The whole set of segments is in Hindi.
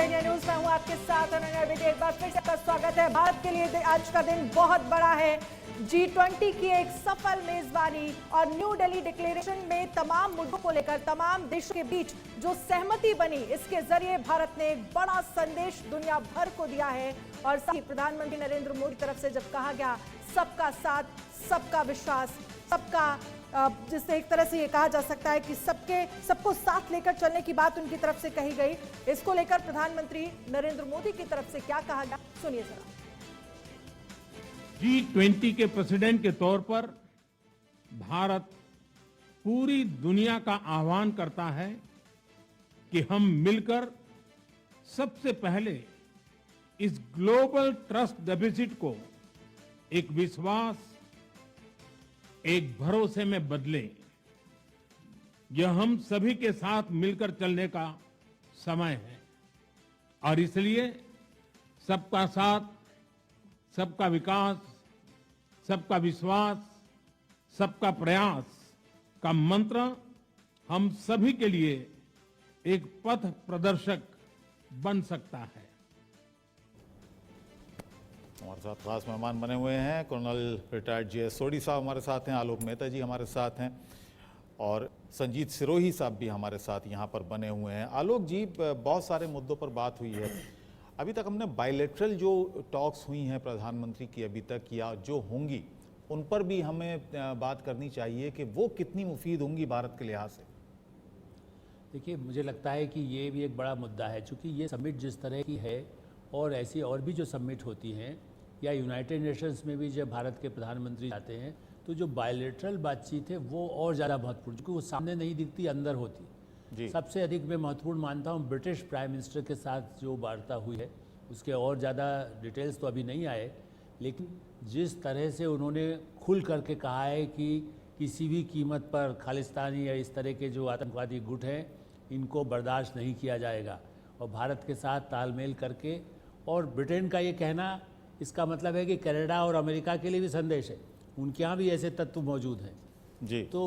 इंडिया न्यूज में हूं आपके साथ अनन्या विजय। एक बार फिर से आपका स्वागत है। भारत के लिए आज का दिन बहुत बड़ा है। G20 की एक सफल मेजबानी और न्यू दिल्ली डिक्लेरेशन में तमाम मुद्दों को लेकर तमाम देशों के बीच जो सहमति बनी, इसके जरिए भारत ने एक बड़ा संदेश दुनिया भर को दिया है। और साथ ही प्रधानमंत्री नरेंद्र मोदी की तरफ से जब कहा गया सबका साथ, सबका विश्वास, सबका जिससे एक तरह से ये कहा जा सकता है कि सबको साथ लेकर चलने की बात उनकी तरफ से कही गई। इसको लेकर प्रधानमंत्री नरेंद्र मोदी की तरफ से क्या कहा गया, सुनिए जरा। G20 के प्रेसिडेंट के तौर पर भारत पूरी दुनिया का आह्वान करता है कि हम मिलकर सबसे पहले इस ग्लोबल ट्रस्ट डेफिसिट को एक विश्वास, एक भरोसे में बदलें। यह हम सभी के साथ मिलकर चलने का समय है और इसलिए सबका साथ, सबका विकास, सबका विश्वास, सबका प्रयास का मंत्र हम सभी के लिए एक पथ प्रदर्शक बन सकता है। हमारे साथ खास मेहमान बने हुए हैं कर्नल रिटायर्ड जीएस सोढ़ी साहब हमारे साथ हैं, आलोक मेहता जी हमारे साथ हैं और संजीत सिरोही साहब भी हमारे साथ यहाँ पर बने हुए हैं। आलोक जी, बहुत सारे मुद्दों पर बात हुई है। अभी तक हमने बायलैटरल जो टॉक्स हुई हैं प्रधानमंत्री की अभी तक या जो होंगी, उन पर भी हमें बात करनी चाहिए कि वो कितनी मुफीद होंगी भारत के लिहाज से। देखिए, मुझे लगता है कि ये भी एक बड़ा मुद्दा है, चूँकि ये समिट जिस तरह की है और ऐसी और भी जो समिट होती हैं या यूनाइटेड नेशंस में भी जब भारत के प्रधानमंत्री जाते हैं तो जो बायलैटरल बातचीत है वो और ज़्यादा महत्वपूर्ण, क्योंकि वो सामने नहीं दिखती, अंदर होती जी। सबसे अधिक मैं महत्वपूर्ण मानता हूँ ब्रिटिश प्राइम मिनिस्टर के साथ जो वार्ता हुई है, उसके और ज़्यादा डिटेल्स तो अभी नहीं आए, लेकिन जिस तरह से उन्होंने खुल करके कहा है कि किसी भी कीमत पर खालिस्तानी या इस तरह के जो आतंकवादी गुट हैं इनको बर्दाश्त नहीं किया जाएगा और भारत के साथ तालमेल करके, और ब्रिटेन का ये कहना इसका मतलब है कि कनाडा और अमेरिका के लिए भी संदेश है, उनके यहाँ भी ऐसे तत्व मौजूद हैं जी। तो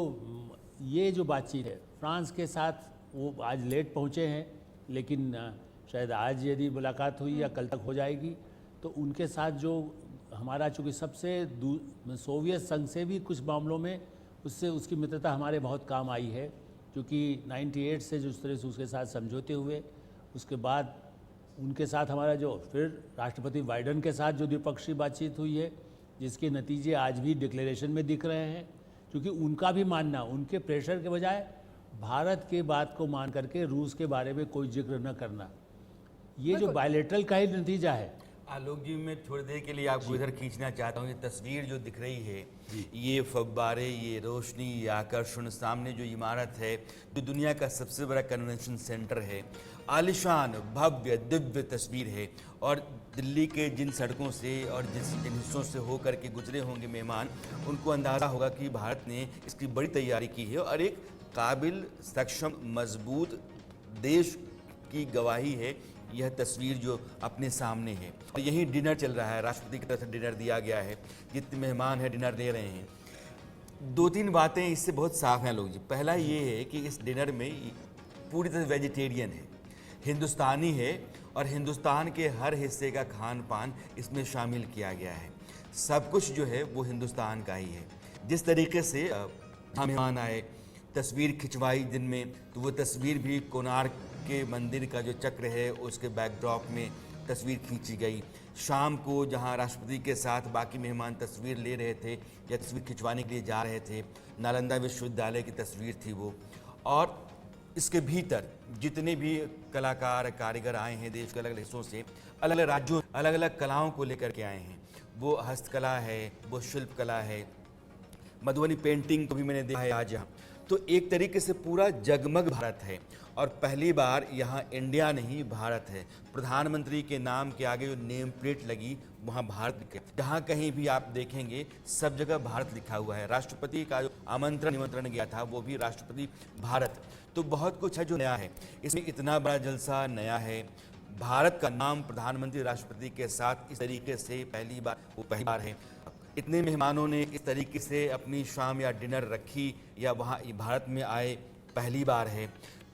ये जो बातचीत है फ्रांस के साथ, वो आज लेट पहुँचे हैं लेकिन शायद आज यदि मुलाकात हुई या कल तक हो जाएगी, तो उनके साथ जो हमारा चूँकि सबसे सोवियत संघ से भी कुछ मामलों में उससे उसकी मित्रता हमारे बहुत काम आई है, क्योंकि 98 से जिस तरह से उसके साथ समझौते हुए, उसके बाद उनके साथ हमारा जो फिर राष्ट्रपति बाइडेन के साथ जो द्विपक्षीय बातचीत हुई है, जिसके नतीजे आज भी डिक्लेरेशन में दिख रहे हैं, क्योंकि उनका भी मानना, उनके प्रेशर के बजाय भारत के बात को मान करके रूस के बारे में कोई जिक्र न करना, ये जो बायलैटरल का ही नतीजा है। आलोक जी, मैं थोड़ी देर के लिए आपको इधर खींचना चाहता हूँ। ये तस्वीर जो दिख रही है, ये फव्वारे, ये रोशनी, ये आकर्षण, सामने जो इमारत है जो दुनिया का सबसे बड़ा कन्वेंशन सेंटर है, आलिशान भव्य दिव्य तस्वीर है। और दिल्ली के जिन सड़कों से और जिन हिस्सों से होकर के गुजरे होंगे मेहमान, उनको अंदाज़ा होगा कि भारत ने इसकी बड़ी तैयारी की है और एक काबिल, सक्षम, मजबूत देश की गवाही है यह तस्वीर जो अपने सामने है। और यही डिनर चल रहा है, राष्ट्रपति की तरफ से डिनर दिया गया है, जितने मेहमान हैं डिनर दे रहे हैं। दो तीन बातें इससे बहुत साफ हैं लोग जी। पहला ये है कि इस डिनर में पूरी तरह वेजिटेरियन है, हिंदुस्तानी है और हिंदुस्तान के हर हिस्से का खान पान इसमें शामिल किया गया है। सब कुछ जो है वो हिंदुस्तान का ही है। जिस तरीके से मेहमान आए, तस्वीर खिंचवाई दिन में, तो वो तस्वीर भी कोणार्क के मंदिर का जो चक्र है उसके बैकड्रॉप में तस्वीर खींची गई। शाम को जहां राष्ट्रपति के साथ बाकी मेहमान तस्वीर ले रहे थे या तस्वीर खिंचवाने के लिए जा रहे थे, नालंदा विश्वविद्यालय की तस्वीर थी वो। और इसके भीतर जितने भी कलाकार, कारीगर आए हैं देश के अलग अलग हिस्सों से, अलग अलग राज्यों, अलग अलग कलाओं को लेकर के आए हैं। वो हस्तकला है, वो शिल्पकला है, मधुबनी पेंटिंग को भी मैंने देखा है आज यहाँ। तो एक तरीके से पूरा जगमग भारत है और पहली बार यहाँ इंडिया नहीं भारत है। प्रधानमंत्री के नाम के आगे जो नेम प्लेट लगी वहाँ भारत लिखा, जहाँ कहीं भी आप देखेंगे सब जगह भारत लिखा हुआ है। राष्ट्रपति का जो निमंत्रण गया था वो भी राष्ट्रपति भारत। तो बहुत कुछ है जो नया है इसमें, इतना बड़ा जलसा नया है। भारत का नाम प्रधानमंत्री राष्ट्रपति के साथ इस तरीके से पहली बार है। इतने मेहमानों ने इस तरीके से अपनी शाम या डिनर रखी या वहाँ भारत में आए, पहली बार है।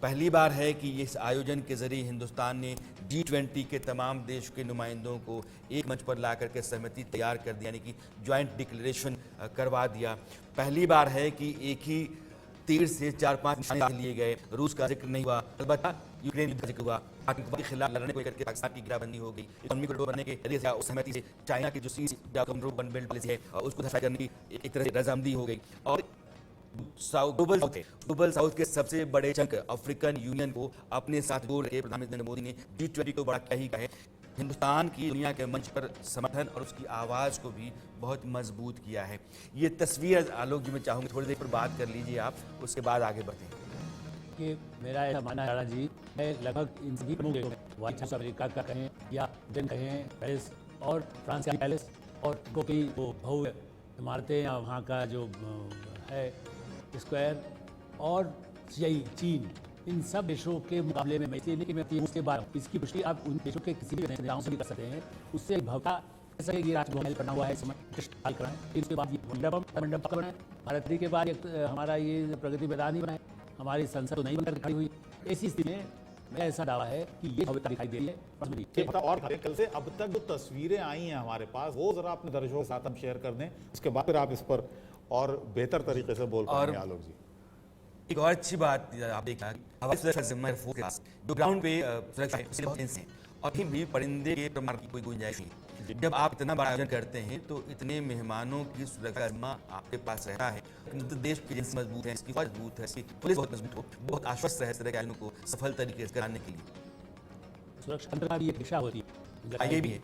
पहली बार है कि इस आयोजन के जरिए हिंदुस्तान ने G20 के तमाम देश के नुमाइंदों को एक मंच पर ला करके सहमति तैयार कर दी, यानी कि ज्वाइंट डिक्लेरेशन करवा दिया। पहली बार है कि एक ही तीर से 4-5 निशाने लिए गए। रूस का जिक्र नहीं हुआ, अलबत्ता यूक्रेन युद्ध का जिक्र हुआ। आतंकवाद के खिलाफ लड़ने को लेकर के पाकिस्तान की घेराबंदी हो गई। इकोनॉमी कॉरिडोर बनने के जरिए उस सहमति से चाइना की जो वन बेल्ट पॉलिसी है उसको धराशायी करने की एक तरह से रजामंदी हो गई। और ग्लोबल साउथ के सबसे बड़े चंक अफ्रीकन यूनियन को अपने साथ जोड़ के प्रधानमंत्री नरेंद्र मोदी ने G20 को बड़ा क्या ही कहे, हिंदुस्तान की दुनिया के मंच पर समर्थन और उसकी आवाज़ को भी बहुत मजबूत किया है। ये तस्वीर आलोक जी, मैं चाहूँगी थोड़ी देर पर बात कर लीजिए आप, उसके बाद आगे बढ़ते हैं। कि मेरा ऐसा मानना है जी, मैं लगभग इन सभी प्रमुख देशों में, व्हाइट हाउस अमेरिका का कहें या ब्रिटेन कहें, पेरिस और फ्रांस का पैलेस और की वो भव्य इमारतें या वहाँ का जो है स्क्वायर और चीन, इन सब देशों के मुकाबले में मैं इसलिए नहीं कि मैं उसके बाद इसकी पुष्टि आप उन देशों के किसी भी नेताओं से भी कर सकते हैं। उससे भव्यता ऐसा ये राजभवन बना हुआ है, समझ कराएं। उसके बाद ये मंडप बनाए, भारत के बाद एक हमारा ये प्रगति मैदान ही बनाए, हमारी संसद तो नहीं बनकर खड़ी हुई। ऐसी स्थिति में मेरा ऐसा दावा है कि ये भव्यता दिखाई दे रही है। और कल से अब तक जो तस्वीरें आई हैं हमारे पास, वो जरा अपने दर्शकों के साथ हम शेयर कर दें, उसके बाद फिर आप इस पर और बेहतर तरीके से बोल पाएंगे आलोक जी। एक और अच्छी बात आप देखा, हवाई सुरक्षा जिम्मा एयरफोर्स के पास जो ग्राउंड पे सुरक्षा है उसके बहुत सेंस हैं और कहीं भी परिंदे के प्रमाण की कोई गुंजाइश नहीं। जब आप इतना बड़ा आयोजन करते हैं तो इतने मेहमानों की सुरक्षा जिम्मा आपके पास रहता है। देश की एजेंसी मजबूत है, इसकी फौज मजबूत है, इसकी पुलिस बहुत मजबूत हो, बहुत आश्वस्त है इस तरह के आयोजनों को सफल तरीके से कराने के लिए। सुरक्षा तंत्र का भी एक दिशा होती है, ये भी है।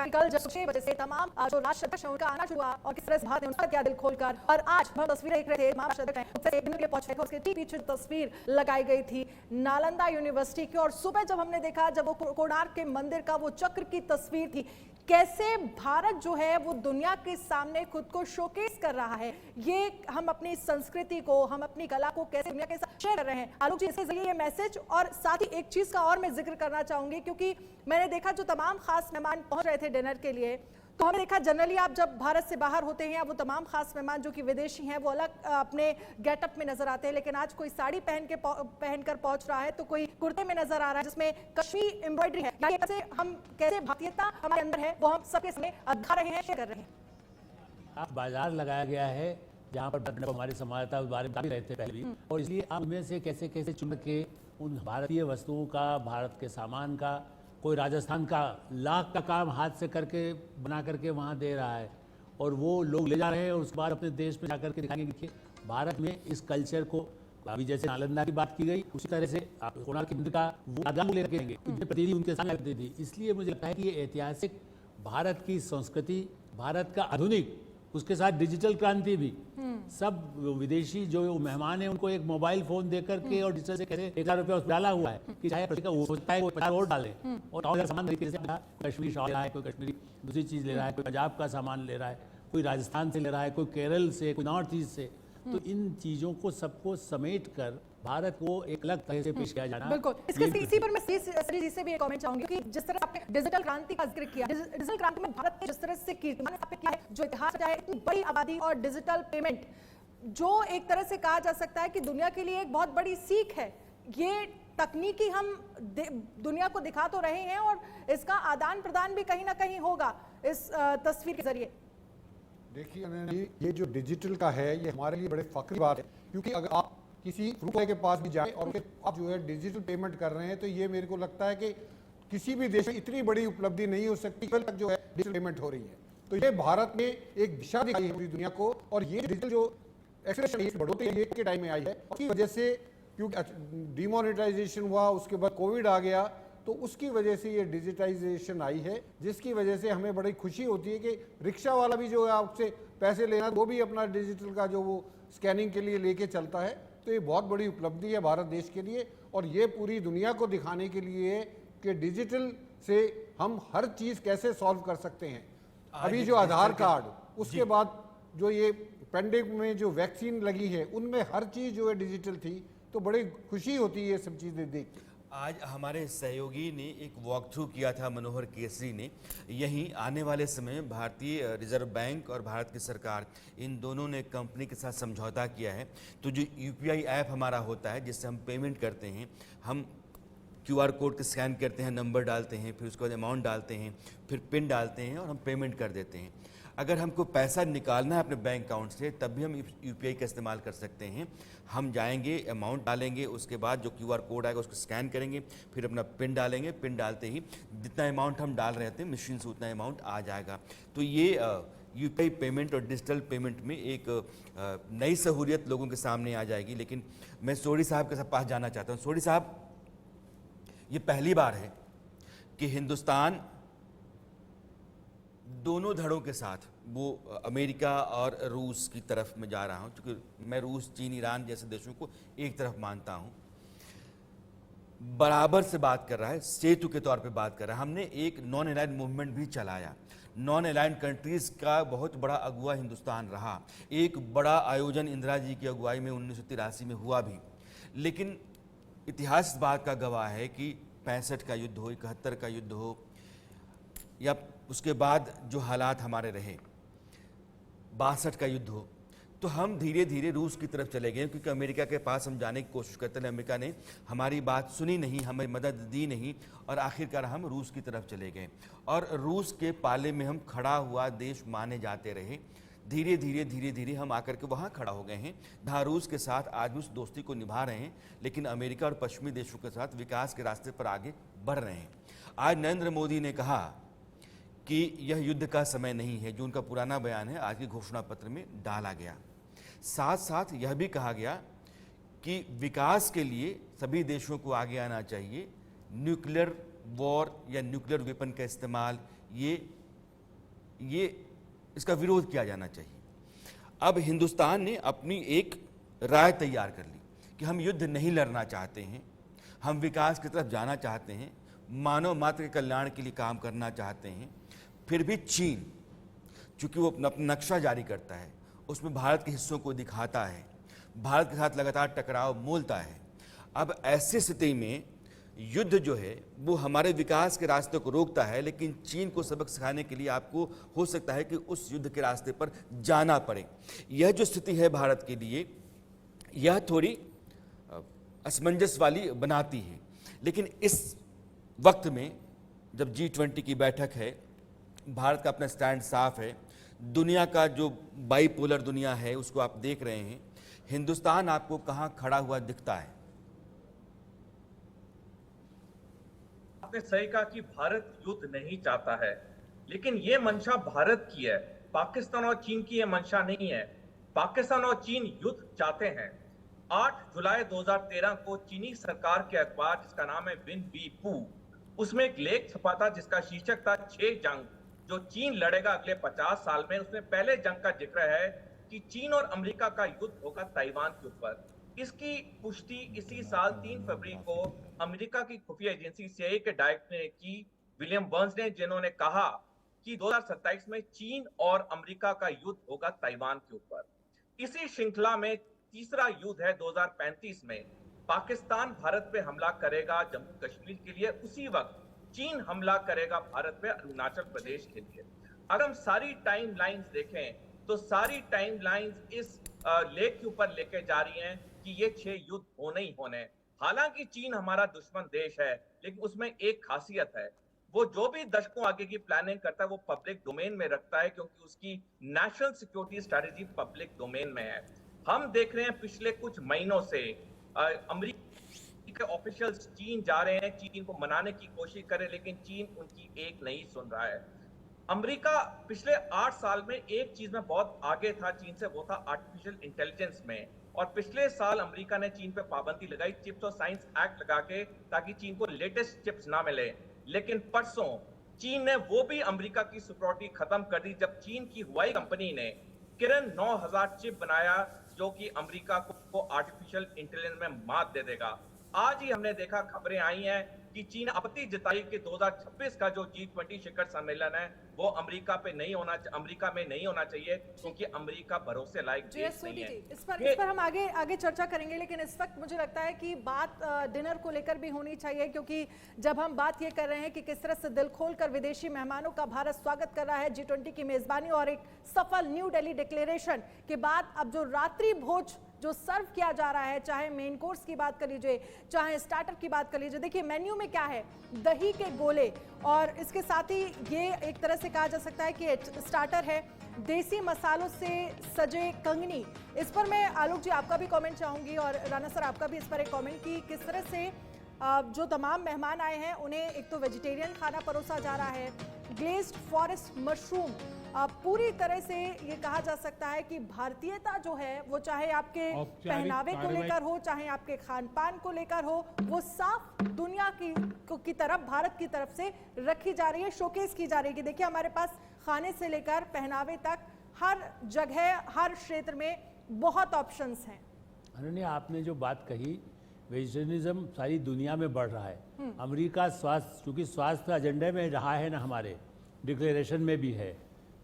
कल जब 6 बजे से तमाम जो राष्ट्राध्यक्ष हैं उनका आना शुरू हुआ और किस तरह से भारत ने उनका क्या दिल खोलकर, और आज हम तस्वीरें देख रहे थे तमाम राष्ट्राध्यक्ष पहुंच रहे थे, उसके ठीक पीछे तस्वीर लगाई गई थी नालंदा यूनिवर्सिटी की। और सुबह जब हमने देखा, जब वो कोणार्क के मंदिर का वो चक्र की तस्वीर थी, कैसे भारत जो है वो दुनिया के सामने खुद को शोकेस कर रहा है। ये हम अपनी संस्कृति को, हम अपनी कला को कैसे दुनिया के साथ शेयर कर रहे हैं। आलोक जी, इसके जरिए ये मैसेज, और साथ ही एक चीज का और मैं जिक्र करना चाहूंगी, क्योंकि मैंने देखा जो तमाम खास मेहमान पहुंच रहे थे डिनर के लिए, तो हमने देखा जनरली आप जब भारत से बाहर होते हैं, वो तमाम खास मेहमान जो कि विदेशी हैं वो अलग अपने गेटअप में नजर आते हैं, लेकिन आज कोई साड़ी पहनकर पहुंच रहा है, तो कोई कुर्ते में नजर आ रहा है जिसमें कश्मीरी एम्ब्रॉयडरी है। कैसे हम कैसे भारतीयता हमारे अंदर है वो हम सबके सामने दिखा रहे हैं, शेयर कर रहे हैं। आप बाजार लगाया गया है जहाँ पर हमारे संवाददाता उस बारे में बता रहे थे पहले भी, और इसलिए आप उनमें से कैसे कैसे चुन के उन भारतीय वस्तुओं का, भारत के सामान का, कोई राजस्थान का लाख का काम हाथ से करके बना करके वहाँ दे रहा है और वो लोग ले जा रहे हैं और उसके बाद अपने देश में जाकर के दिखाएंगे। देखिए भारत में इस कल्चर को, अभी जैसे नालंदा की बात की गई, उसी तरह से आप कोणार्क मंदिर का वो आगाम लेकर के प्रतिनिधि उनके सामने आते थे। इसलिए मुझे लगता है कि ये ऐतिहासिक भारत की संस्कृति, भारत का आधुनिक, उसके साथ डिजिटल क्रांति भी, सब विदेशी जो मेहमान हैं उनको एक मोबाइल फोन दे करके और डिजिटल से कैसे 1,000 रुपया उस डाला हुआ है कि चाहे वो सोचता है वो 50 और डाले और और सामान तरीके से कश्मीरी शॉल ले रहा है, कोई कश्मीरी दूसरी चीज़ ले रहा है, कोई पंजाब का सामान ले रहा है, कोई राजस्थान से ले रहा है, कोई केरल से, कोई नॉर्थ ईस्ट से। तो इन चीज़ों को सबको समेट कर भारत को एक अलग तरह से पेश किया जाना। बिल्कुल, इसी पर मैं श्री से भी एक कमेंट चाहूंगी कि जिस तरह आपने डिजिटल क्रांति का जिक्र किया, डिजिटल क्रांति में भारत ने जिस तरह से किया है, जो इतिहास है, इतनी बड़ी आबादी और डिजिटल पेमेंट, जो एक तरह से कहा जा सकता है कि दुनिया के लिए एक बहुत बड़ी सीख है। ये तकनीकी हम दुनिया को दिखा तो रहे हैं और इसका आदान प्रदान भी कहीं ना कहीं होगा इस तस्वीर के जरिए। देखिए, ये जो डिजिटल का है ये हमारे लिए बड़े फख्र की बात है, क्योंकि अगर आप किसी फ्रूट के पास भी जाएं और आप जो है डिजिटल पेमेंट कर रहे हैं, तो ये मेरे को लगता है कि किसी भी देश में इतनी बड़ी उपलब्धि नहीं हो सकती कल तक जो है डिजिटल पेमेंट हो रही है। तो ये भारत में एक दिशा दिखाई है पूरी दुनिया को, और ये डिजिटल जो एक्सेलरेशन बढ़ोतरी ये के टाइम में आई है, उसकी वजह से क्योंकि डिमोनेटाइजेशन हुआ, उसके बाद कोविड आ गया, तो उसकी वजह से ये डिजिटाइजेशन आई है, जिसकी वजह से हमें बड़ी खुशी होती है कि रिक्शा वाला भी जो है आपसे पैसे लेना वो भी अपना डिजिटल का जो वो स्कैनिंग के लिए लेके चलता है। तो ये बहुत बड़ी उपलब्धि है भारत देश के लिए, और ये पूरी दुनिया को दिखाने के लिए कि डिजिटल से हम हर चीज़ कैसे सॉल्व कर सकते हैं। अभी जो आधार कार्ड, उसके बाद जो ये पेंडेमिक में जो वैक्सीन लगी है, उनमें हर चीज़ जो है डिजिटल थी, तो बड़ी खुशी होती है ये सब चीज़ें देख के। आज हमारे सहयोगी ने एक वॉक थ्रू किया था, मनोहर केसरी ने। यहीं आने वाले समय में भारतीय रिजर्व बैंक और भारत की सरकार, इन दोनों ने कंपनी के साथ समझौता किया है। तो जो यूपीआई ऐप हमारा होता है, जिससे हम पेमेंट करते हैं, हम क्यूआर कोड के स्कैन करते हैं, नंबर डालते हैं, फिर उसके बाद अमाउंट डालते हैं, फिर पिन डालते हैं और हम पेमेंट कर देते हैं। अगर हमको पैसा निकालना है अपने बैंक अकाउंट से, तब भी हम यूपीआई का इस्तेमाल कर सकते हैं। हम जाएंगे, अमाउंट डालेंगे, उसके बाद जो क्यूआर कोड आएगा उसको स्कैन करेंगे, फिर अपना पिन डालेंगे, पिन डालते ही जितना अमाउंट हम डाल रहे थे मशीन से उतना अमाउंट आ जाएगा। तो ये यूपीआई पेमेंट और डिजिटल पेमेंट में एक नई सहूलियत लोगों के सामने आ जाएगी। लेकिन मैं सोढ़ी साहब के पास जाना चाहता हूँ। सोढ़ी साहब, ये पहली बार है कि हिंदुस्तान दोनों धड़ों के साथ, वो अमेरिका और रूस की तरफ में जा रहा हूं, क्योंकि मैं रूस, चीन, ईरान जैसे देशों को एक तरफ मानता हूं, बराबर से बात कर रहा है, सेतु के तौर पे बात कर रहा है। हमने एक नॉन अलाइंड मूवमेंट भी चलाया। नॉन अलाइंड कंट्रीज का बहुत बड़ा अगुवा हिंदुस्तान रहा। एक बड़ा आयोजन इंदिरा जी की अगुवाई में 1983 में हुआ भी। लेकिन इतिहास इस बात का गवाह है कि 65 का युद्ध हो, 71 का युद्ध हो, या उसके बाद जो हालात हमारे रहे, 62 का युद्ध हो, तो हम धीरे धीरे रूस की तरफ चले गए, क्योंकि अमेरिका के पास हम जाने की कोशिश करते हैं। अमेरिका ने हमारी बात सुनी नहीं, हमें मदद दी नहीं, और आखिरकार हम रूस की तरफ चले गए और रूस के पाले में हम खड़ा हुआ देश माने जाते रहे। धीरे धीरे धीरे धीरे हम आकर के वहाँ खड़ा हो गए हैं, जहाँ रूस के साथ आज उस दोस्ती को निभा रहे हैं, लेकिन अमेरिका और पश्चिमी देशों के साथ विकास के रास्ते पर आगे बढ़ रहे हैं। आज नरेंद्र मोदी ने कहा कि यह युद्ध का समय नहीं है, जो उनका पुराना बयान है आज के घोषणा पत्र में डाला गया। साथ साथ यह भी कहा गया कि विकास के लिए सभी देशों को आगे आना चाहिए। न्यूक्लियर वॉर या न्यूक्लियर वेपन का इस्तेमाल, ये इसका विरोध किया जाना चाहिए। अब हिंदुस्तान ने अपनी एक राय तैयार कर ली कि हम युद्ध नहीं लड़ना चाहते हैं, हम विकास की तरफ जाना चाहते हैं, मानव मात्र के कल्याण के लिए काम करना चाहते हैं। फिर भी चीन, चूंकि वो अपना नक्शा जारी करता है, उसमें भारत के हिस्सों को दिखाता है, भारत के साथ लगातार टकराव मोलता है। अब ऐसी स्थिति में युद्ध जो है वो हमारे विकास के रास्ते को रोकता है, लेकिन चीन को सबक सिखाने के लिए आपको हो सकता है कि उस युद्ध के रास्ते पर जाना पड़े। यह जो स्थिति है भारत के लिए, यह थोड़ी असमंजस वाली बनाती है। लेकिन इस वक्त में जब G20 की बैठक है, भारत का अपना स्टैंड साफ है, दुनिया का जो बाइपोलर दुनिया है उसको आप देख रहे हैं, हिंदुस्तान आपको कहां खड़ा हुआ दिखता है? आपने सही कहा कि भारत युद्ध नहीं चाहता है, लेकिन ये मंशा भारत की है, पाकिस्तान और चीन की ये मंशा नहीं है। पाकिस्तान और चीन युद्ध चाहते हैं। 8 जुलाई 2013 को चीनी सरकार के अखबार, जिसका नाम है विन बी पू, उसमें एक लेख छपा था जिसका शीर्षक था 6 जंग जो चीन लड़ेगा अगले 50 साल में। उसमें पहले जंग का जिक्र है कि चीन और अमेरिका का युद्ध होगा ताइवान के ऊपर। इसकी पुष्टि इसी साल 3 फरवरी को अमेरिका की खुफिया एजेंसी CIA के डायरेक्टर ने की, विलियम बर्न्स ने, जिन्होंने कहा कि 2027 में चीन और अमेरिका का युद्ध होगा ताइवान के ऊपर। इसी श्रृंखला में तीसरा युद्ध है 2035 में। पाकिस्तान भारत पे हमला करेगा जम्मू कश्मीर के लिए, उसी वक्त चीन हमला करेगा भारत पे अरुणाचल प्रदेश के लिए। अगर हम सारी टाइमलाइंस देखें तो सारी टाइमलाइंस इस लेख के ऊपर लेके जा रही हैं कि ये 6 युद्ध होने ही होने। हालांकि चीन हमारा दुश्मन देश है, लेकिन उसमें एक खासियत है, वो जो भी दशकों आगे की प्लानिंग करता है वो पब्लिक डोमेन में रखता है, क्योंकि उसकी national security strategy public domain में है। हम देख रहे हैं पिछले कुछ महीनों से अमेरिका के ऑफिशियल्स चीन जा रहे हैं, चीन को मनाने की कोशिश करें, लेकिन चीन उनकी एक नहीं सुन रहा है। अमेरिका पिछले 8 साल में एक चीज में बहुत आगे था चीन से, वो था आर्टिफिशियल इंटेलिजेंस में। और पिछले साल अमेरिका ने चीन पे पाबंदी लगाई, चिप्स और साइंस एक्ट लगा के, ताकि चीन को लेटेस्ट चिप्स ना मिले। लेकिन परसों चीन ने वो भी अमेरिका की सिक्योरिटी खत्म कर दी, जब चीन की हुआई कंपनी ने किरण 9000 चिप बनाया, जो कि अमेरिका को को आर्टिफिशियल इंटेलिजेंस में मात दे देगा। आज ही हमने देखा, खबरें आई हैं कि चीन आपत्ति जताई कि 2026 का जो G20 शिखर सम्मेलन है वो अमेरिका में नहीं होना चाहिए, क्योंकि अमेरिका भरोसे लायक देश नहीं है। इस पर हम आगे चर्चा करेंगे, लेकिन इस वक्त मुझे लगता है कि बात डिनर को लेकर भी होनी चाहिए, क्योंकि जब हम बात ये कर रहे हैं कि किस तरह से दिल खोलकर विदेशी मेहमानों का भारत स्वागत कर रहा है G20 की मेजबानी और एक सफल न्यू दिल्ली डिक्लेरेशन के बाद, अब जो रात्रि भोज जो सर्व किया जा रहा है, चाहे मेन कोर्स की बात कर लीजिए, चाहे स्टार्टर की बात कर लीजिए, देखिए मेन्यू में क्या है, दही के गोले, और इसके साथ ही ये एक तरह से कहा जा सकता है कि स्टार्टर है देसी मसालों से सजे कंगनी। इस पर मैं आलोक जी आपका भी कमेंट चाहूंगी और राणा सर आपका भी इस पर एक कमेंट की किस तरह से जो तमाम मेहमान आए हैं उन्हें एक तो वेजिटेरियन खाना परोसा जा रहा है, ग्लेज्ड फॉरेस्ट मशरूम, पूरी तरह से ये कहा जा सकता है कि भारतीयता जो है वो चाहे आपके पहनावे को लेकर हो, चाहे आपके खान पान को लेकर हो, वो साफ दुनिया की तरफ, भारत की तरफ से रखी जा रही है, शोकेस की जा रही है। देखिए हमारे पास खाने से लेकर पहनावे तक हर जगह, हर क्षेत्र में बहुत ऑप्शंस हैं। अनन्या, आपने जो बात कही, वेजिटेरियनिज्म सारी दुनिया में बढ़ रहा है। अमेरिका स्वास्थ्य, चूँकि स्वास्थ्य एजेंडे में रहा है ना, हमारे डिक्लेरेशन में भी है,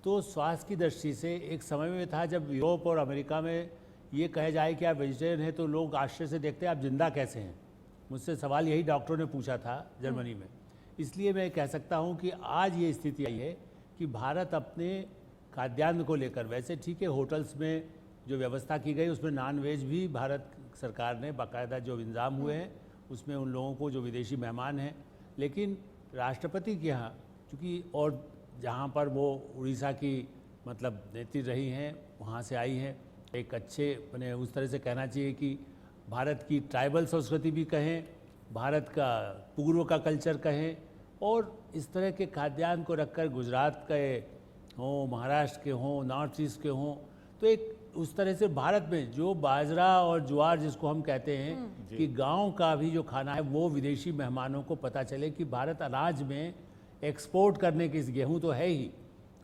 तो स्वास्थ्य की दृष्टि से एक समय में था जब यूरोप और अमेरिका में ये कहे जाए कि आप वेजिटेरियन हैं तो लोग आश्चर्य से देखते हैं आप जिंदा कैसे हैं। मुझसे सवाल यही डॉक्टरों ने पूछा था जर्मनी में। इसलिए मैं कह सकता हूँ कि आज ये स्थिति आई है कि भारत अपने खाद्यान्न को लेकर, वैसे ठीक है होटल्स में जो व्यवस्था की गई उसमें नॉन वेज भी भारत सरकार ने बाकायदा जो इंतजाम हुए हैं उसमें उन लोगों को जो विदेशी मेहमान हैं, लेकिन राष्ट्रपति के यहाँ चूँकि, और जहाँ पर वो उड़ीसा की मतलब नेत्री रही हैं वहाँ से आई हैं, एक अच्छे मैंने उस तरह से कहना चाहिए कि भारत की ट्राइबल संस्कृति भी कहें, भारत का पूर्व का कल्चर कहें, और इस तरह के खाद्यान्न को रखकर गुजरात के हों, महाराष्ट्र के हों, नॉर्थ ईस्ट के हों, तो एक उस तरह से भारत में जो बाजरा और ज्वार जिसको हम कहते हैं कि गांव का भी जो खाना है वो विदेशी मेहमानों को पता चले कि भारत अनाज में एक्सपोर्ट करने की, गेहूं तो है ही,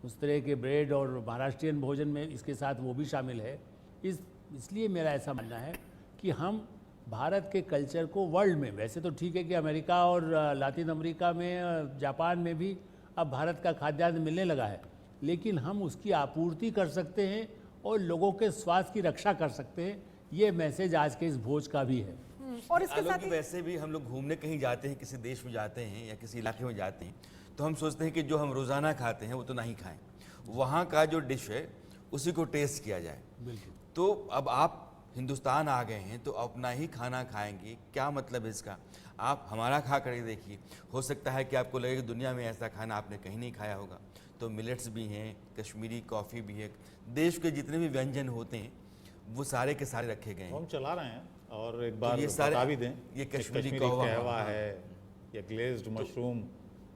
उस तरह के ब्रेड और महाराष्ट्रियन भोजन में इसके साथ वो भी शामिल है। इसलिए मेरा ऐसा मानना है कि हम भारत के कल्चर को वर्ल्ड में, वैसे तो ठीक है कि अमेरिका और लातिन अमेरिका में, जापान में भी अब भारत का खाद्यान्न मिलने लगा है, लेकिन हम उसकी आपूर्ति कर सकते हैं और लोगों के स्वास्थ्य की रक्षा कर सकते हैं। ये मैसेज आज के इस भोज का भी है। और इसके साथ ही वैसे भी हम लोग घूमने कहीं जाते हैं, किसी देश में जाते हैं या किसी इलाके में जाते हैं, तो हम सोचते हैं कि जो हम रोज़ाना खाते हैं वो तो नहीं खाएं, वहाँ का जो डिश है उसी को टेस्ट किया जाए। बिल्कुल। तो अब आप हिंदुस्तान आ गए हैं तो अपना ही खाना खाएंगे, क्या मतलब है इसका? आप हमारा खा कर देखिए, हो सकता है कि आपको लगे कि दुनिया में ऐसा खाना आपने कहीं नहीं खाया होगा। तो मिलेट्स भी हैं, कश्मीरी कॉफ़ी भी है, देश के जितने भी व्यंजन होते हैं वो सारे के सारे रखे गए हैं। हम चला रहे हैं और एक बार ये सारे बता भी दें, ये कश्मीरी कहवा है, ये ग्लेज्ड मशरूम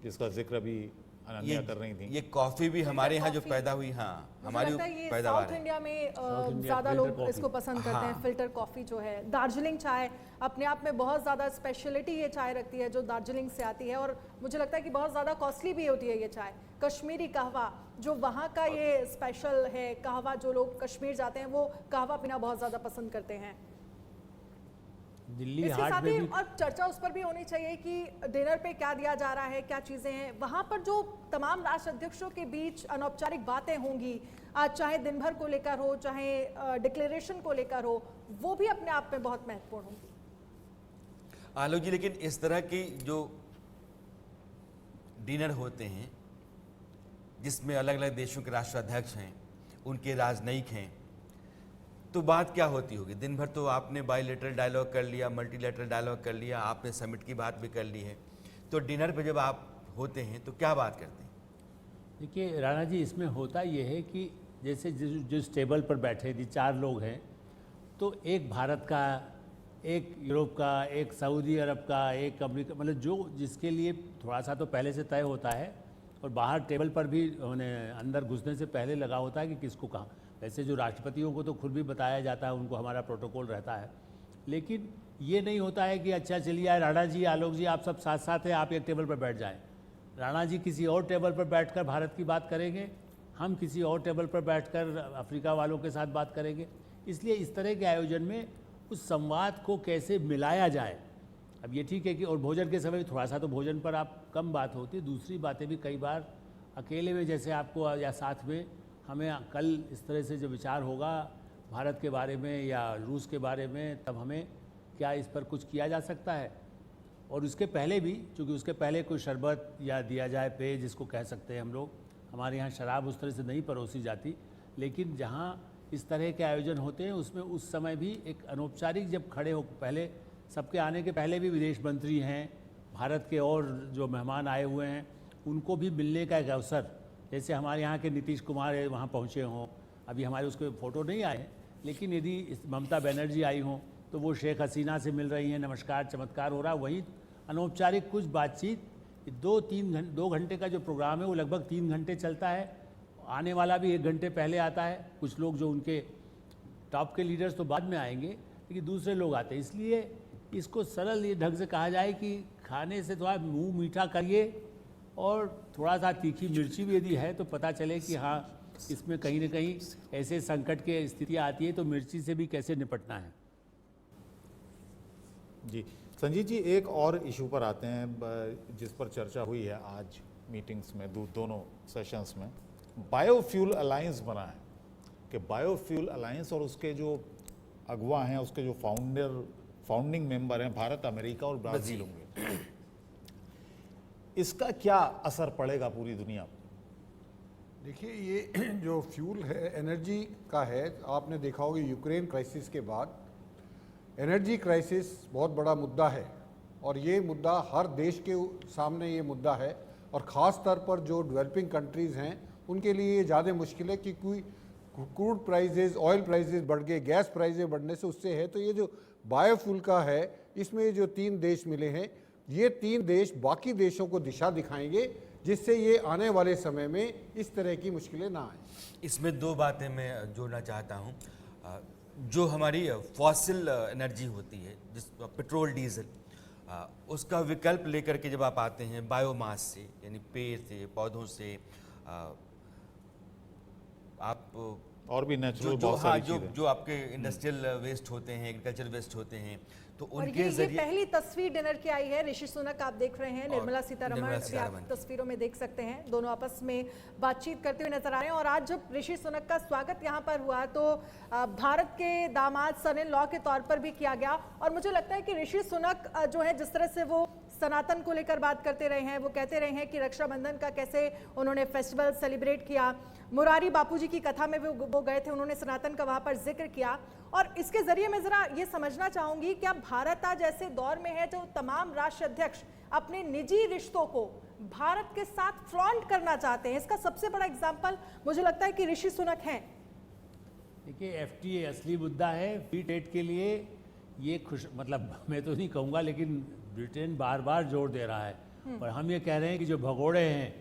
जिसका जिक्र अभी अनन्या कर रही थी, ये कॉफ़ी भी हमारे यहाँ जो पैदा हुई, हाँ हमारी पैदावार साउथ है। इंडिया में इंडिया ज़्यादा फिल्टर लोग कॉफी। इसको पसंद करते हैं। फिल्टर कॉफ़ी जो है, दार्जिलिंग चाय अपने आप में बहुत ज़्यादा स्पेशलिटी ये चाय रखती है जो दार्जिलिंग से आती है, और मुझे लगता है कि बहुत ज़्यादा कॉस्टली भी होती है ये चाय। कश्मीरी कहवा जो वहाँ का ये स्पेशल है, कहवा जो लोग कश्मीर जाते हैं वो कहवा पीना बहुत ज़्यादा पसंद करते हैं। दिल्ली इसके हाट साथ में ही भी और चर्चा उस पर भी होनी चाहिए कि डिनर पे क्या दिया जा रहा है, क्या चीजें हैं वहां पर, जो तमाम राष्ट्र अध्यक्षों के बीच अनौपचारिक बातें होंगी, आज चाहे दिन भर को लेकर हो, चाहे डिक्लेरेशन को लेकर हो, वो भी अपने आप में बहुत महत्वपूर्ण होंगी। आलोक जी, लेकिन इस तरह की जो डिनर होते हैं जिसमें अलग अलग देशों के राष्ट्राध्यक्ष हैं, उनके राजनयिक हैं, तो बात क्या होती होगी? दिन भर तो आपने बायलैटरल डायलॉग कर लिया, मल्टीलैटरल डायलॉग कर लिया, आपने समिट की बात भी कर ली है, तो डिनर पे जब आप होते हैं तो क्या बात करते हैं? देखिए राणा जी, इसमें होता ये है कि जैसे जिस टेबल पर बैठे थी 4 लोग हैं, तो एक भारत का, एक यूरोप का, एक सऊदी अरब का, एक अमेरिका, मतलब जो जिसके लिए थोड़ा सा तो पहले से तय होता है, और बाहर टेबल पर भी उन्हें अंदर घुसने से पहले लगा होता है कि किसको कहाँ। वैसे जो राष्ट्रपतियों को तो खुद भी बताया जाता है, उनको हमारा प्रोटोकॉल रहता है, लेकिन ये नहीं होता है कि अच्छा चलिए राणा जी, आलोक जी आप सब साथ साथ हैं, आप एक टेबल पर बैठ जाएं। राणा जी किसी और टेबल पर बैठकर भारत की बात करेंगे, हम किसी और टेबल पर बैठकर अफ्रीका वालों के साथ बात करेंगे। इसलिए इस तरह के आयोजन में उस संवाद को कैसे मिलाया जाए। अब ये ठीक है कि और भोजन के समय थोड़ा सा तो भोजन पर आप कम बात होती है, दूसरी बातें भी कई बार अकेले में, जैसे आपको या साथ में हमें कल इस तरह से जो विचार होगा भारत के बारे में या रूस के बारे में, तब हमें क्या इस पर कुछ किया जा सकता है। और उसके पहले भी, चूँकि उसके पहले कोई शरबत या दिया जाए पेय जिसको कह सकते हैं हम लोग, हमारे यहाँ शराब उस तरह से नहीं परोसी जाती, लेकिन जहाँ इस तरह के आयोजन होते हैं उसमें उस समय भी एक अनौपचारिक जब खड़े हो, पहले सबके आने के पहले भी विदेश मंत्री हैं, भारत के और जो मेहमान आए हुए हैं उनको भी मिलने का एक अवसर, जैसे हमारे यहाँ के नीतीश कुमार वहाँ पहुँचे हों, अभी हमारे उसके फ़ोटो नहीं आए हैं, लेकिन यदि ममता बनर्जी आई हों तो वो शेख हसीना से मिल रही हैं, नमस्कार चमत्कार हो रहा है। वहीं अनौपचारिक कुछ बातचीत 2 घंटे का जो प्रोग्राम है वो लगभग 3 घंटे चलता है, आने वाला भी 1 घंटे पहले आता है, कुछ लोग जो उनके टॉप के लीडर्स तो बाद में आएंगे लेकिन दूसरे लोग आते हैं। इसलिए इसको सरल ये ढंग से कहा जाए कि खाने से थोड़ा मुंह मीठा करिए और थोड़ा सा तीखी मिर्ची भी यदि है तो पता चले कि हाँ इसमें कहीं ना कहीं ऐसे संकट के स्थितियाँ आती है तो मिर्ची से भी कैसे निपटना है। जी संजीत जी, एक और इशू पर आते हैं जिस पर चर्चा हुई है आज मीटिंग्स में, दोनों सेशंस में। बायोफ्यूल अलायंस बना है कि बायोफ्यूल अलायंस और उसके जो अगुवा हैं, उसके जो फाउंडिंग मेंबर हैं, भारत, अमेरिका और ब्राज़ील होंगे। इसका क्या असर पड़ेगा पूरी दुनिया पर? देखिए, ये जो फ्यूल है एनर्जी का है, आपने देखा होगा यूक्रेन क्राइसिस के बाद एनर्जी क्राइसिस बहुत बड़ा मुद्दा है और ये मुद्दा हर देश के सामने ये मुद्दा है और ख़ास तौर पर जो डेवलपिंग कंट्रीज़ हैं उनके लिए ये ज़्यादा मुश्किल है कि कोई क्रूड प्राइजेज, ऑयल प्राइजेज बढ़ गए, गैस प्राइजेज बढ़ने से उससे है। तो ये जो बायोफ्यूल का है इसमें जो 3 देश मिले हैं, ये 3 देश बाकी देशों को दिशा दिखाएंगे जिससे ये आने वाले समय में इस तरह की मुश्किलें ना आए। इसमें 2 बातें मैं जोड़ना चाहता हूँ। जो हमारी फॉसिल एनर्जी होती है, जिस पेट्रोल डीजल, उसका विकल्प लेकर के जब आप आते हैं बायोमास से, यानी पेड़ से, पौधों से, आप और भी नेचुरल जो आपके इंडस्ट्रियल वेस्ट होते हैं, एग्रीकल्चर वेस्ट होते हैं, तो और उनके ये जरिए पहली तस्वीर डिनर की आई है। ऋषि सुनक आप देख रहे हैं, निर्मला सीतारमण भी आप तस्वीरों में देख सकते हैं, दोनों आपस में बातचीत करते हुए नजर आ रहे हैं। और आज जब ऋषि सुनक का स्वागत यहाँ पर हुआ तो भारत के दामाद सन इन लॉ के तौर पर भी किया गया। और मुझे लगता है कि ऋषि सुनक जो है जिस तरह से वो सनातन को लेकर बात करते रहे हैं, वो कहते रहे हैं कि रक्षाबंधन का कैसे उन्होंने फेस्टिवल सेलिब्रेट किया, मुरारी बापूजी की कथा में वो गए थे, उन्होंने सनातन का वहां पर जिक्र किया। और इसके जरिए मैं जरा ये समझना चाहूंगी क्या भारत आज ऐसे दौर में है जो तमाम राष्ट्र अध्यक्ष अपने निजी रिश्तों को भारत के साथ फ्लॉन्ट करना चाहते हैं। इसका सबसे बड़ा एग्जाम्पल मुझे लगता है कि ऋषि सुनक हैं। देखिए, FTA असली मुद्दा है। फ्री ट्रेड के लिए ये मतलब मैं तो नहीं कहूँगा, लेकिन ब्रिटेन बार बार जोर दे रहा है। और हम ये कह रहे हैं कि जो भगोड़े हैं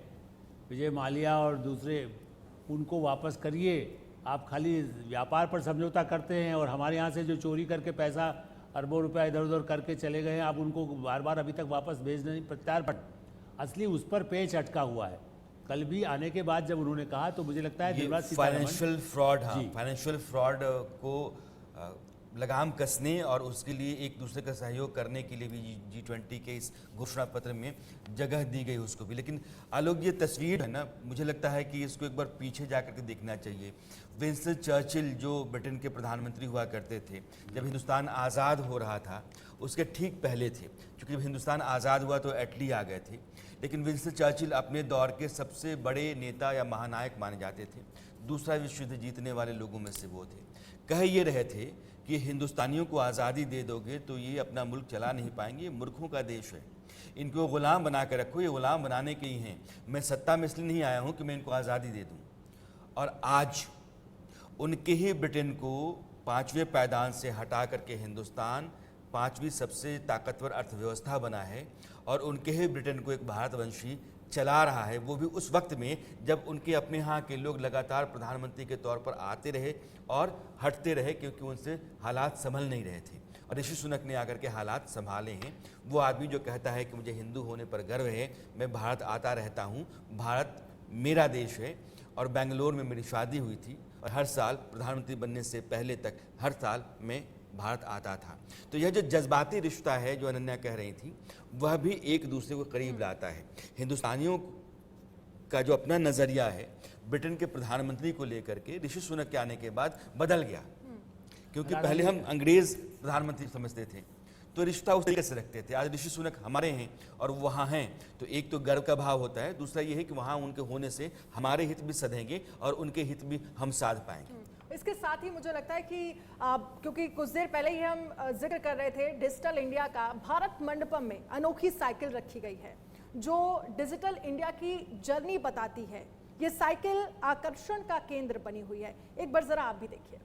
विजय माल्या और दूसरे, उनको वापस करिए। आप खाली व्यापार पर समझौता करते हैं और हमारे यहाँ से जो चोरी करके पैसा अरबों रुपया इधर उधर करके चले गए हैं, आप उनको बार बार अभी तक वापस भेज नहीं, प्रत्यार्पण असली उस पर पेच अटका हुआ है। कल भी आने के बाद जब उन्होंने कहा तो मुझे लगता है फाइनेंशियल फ्रॉड, हाँ, फाइनेंशियल फ्रॉड को लगाम कसने और उसके लिए एक दूसरे का सहयोग करने के लिए भी G20 के इस घोषणा पत्र में जगह दी गई उसको भी। लेकिन आलोक, ये तस्वीर है ना, मुझे लगता है कि इसको एक बार पीछे जा करके देखना चाहिए। विंस्टन चर्चिल जो ब्रिटेन के प्रधानमंत्री हुआ करते थे, जब हिंदुस्तान आज़ाद हो रहा था उसके ठीक पहले थे, क्योंकि जब हिंदुस्तान आज़ाद हुआ तो एटली आ गए थे, लेकिन विंस्टन चर्चिल अपने दौर के सबसे बड़े नेता या महानायक माने जाते थे। दूसरा विश्व युद्ध जीतने वाले लोगों में से वो थे। कह ये रहे थे कि हिंदुस्तानियों को आज़ादी दे दोगे तो ये अपना मुल्क चला नहीं पाएंगे, मूर्खों का देश है, इनको गुलाम बना कर रखो, ये गुलाम बनाने के ही हैं। मैं सत्ता में इसलिए नहीं आया हूँ कि मैं इनको आज़ादी दे दूँ। और आज उनके ही ब्रिटेन को 5वें पायदान से हटा करके हिंदुस्तान 5वीं सबसे ताकतवर अर्थव्यवस्था बना है और उनके ही ब्रिटेन को एक भारतवंशी चला रहा है, वो भी उस वक्त में जब उनके अपने यहाँ के लोग लगातार प्रधानमंत्री के तौर पर आते रहे और हटते रहे, क्योंकि उनसे हालात संभल नहीं रहे थे। और ऋषि सुनक ने आकर के हालात संभाले हैं। वो आदमी जो कहता है कि मुझे हिंदू होने पर गर्व है, मैं भारत आता रहता हूँ, भारत मेरा देश है, और बेंगलोर में मेरी शादी हुई थी और हर साल प्रधानमंत्री बनने से पहले तक हर साल मैं भारत आता था। तो यह जो जज्बाती रिश्ता है जो अनन्या कह रही थी, वह भी एक दूसरे को करीब लाता है। हिंदुस्तानियों का जो अपना नज़रिया है ब्रिटेन के प्रधानमंत्री को लेकर के ऋषि सुनक के आने के बाद बदल गया, क्योंकि पहले हम अंग्रेज प्रधानमंत्री समझते थे तो रिश्ता उस तरीके से रखते थे। आज ऋषि सुनक हमारे हैं और वहाँ हैं, तो एक तो गर्व का भाव होता है, दूसरा ये है कि वहाँ उनके होने से हमारे हित भी सधेंगे और उनके हित भी हम साध पाएंगे। इसके साथ ही मुझे लगता है कि क्योंकि कुछ देर पहले ही हम जिक्र कर रहे थे डिजिटल इंडिया का, भारत मंडपम में अनोखी साइकिल रखी गई है जो डिजिटल इंडिया की जर्नी बताती है। ये साइकिल आकर्षण का केंद्र बनी हुई है। एक बार जरा आप भी देखिए।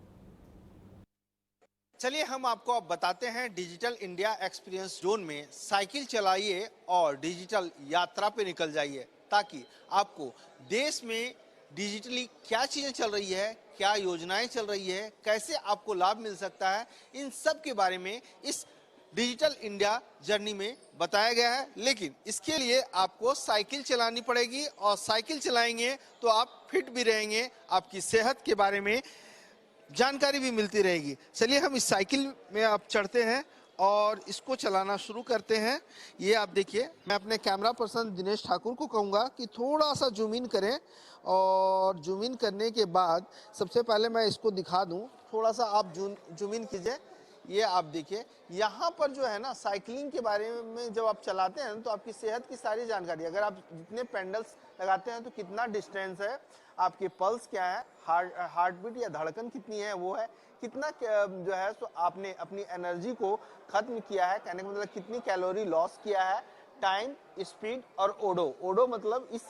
चलिए हम आपको अब बताते हैं डिजिटल इंडिया एक्सपीरियंस जोन में साइकिल चलाइए और डिजिटल यात्रा पे निकल जाइए, ताकि आपको देश में डिजिटली क्या चीज़ें चल रही है, क्या योजनाएं चल रही है, कैसे आपको लाभ मिल सकता है, इन सब के बारे में इस डिजिटल इंडिया जर्नी में बताया गया है। लेकिन इसके लिए आपको साइकिल चलानी पड़ेगी और साइकिल चलाएंगे तो आप फिट भी रहेंगे, आपकी सेहत के बारे में जानकारी भी मिलती रहेगी। चलिए हम इस साइकिल में आप चढ़ते हैं और इसको चलाना शुरू करते हैं। ये आप देखिए, मैं अपने कैमरा पर्सन दिनेश ठाकुर को कहूँगा कि थोड़ा सा जूम इन करें, और जूम इन करने के बाद सबसे पहले मैं इसको दिखा दूँ, थोड़ा सा आप जूम इन कीजिए। ये आप देखिए, यहाँ पर जो है ना साइकिलिंग के बारे में जब आप चलाते हैं तो आपकी सेहत की सारी जानकारी, अगर आप जितने पेंडल्स लगाते हैं तो कितना डिस्टेंस है, आपके पल्स क्या है, हार्ट बीट या धड़कन कितनी है, वो है कितना जो है सो आपने अपनी एनर्जी को खत्म किया है, कहने का मतलब कितनी कैलोरी लॉस किया है, टाइम, स्पीड और ओडो मतलब इस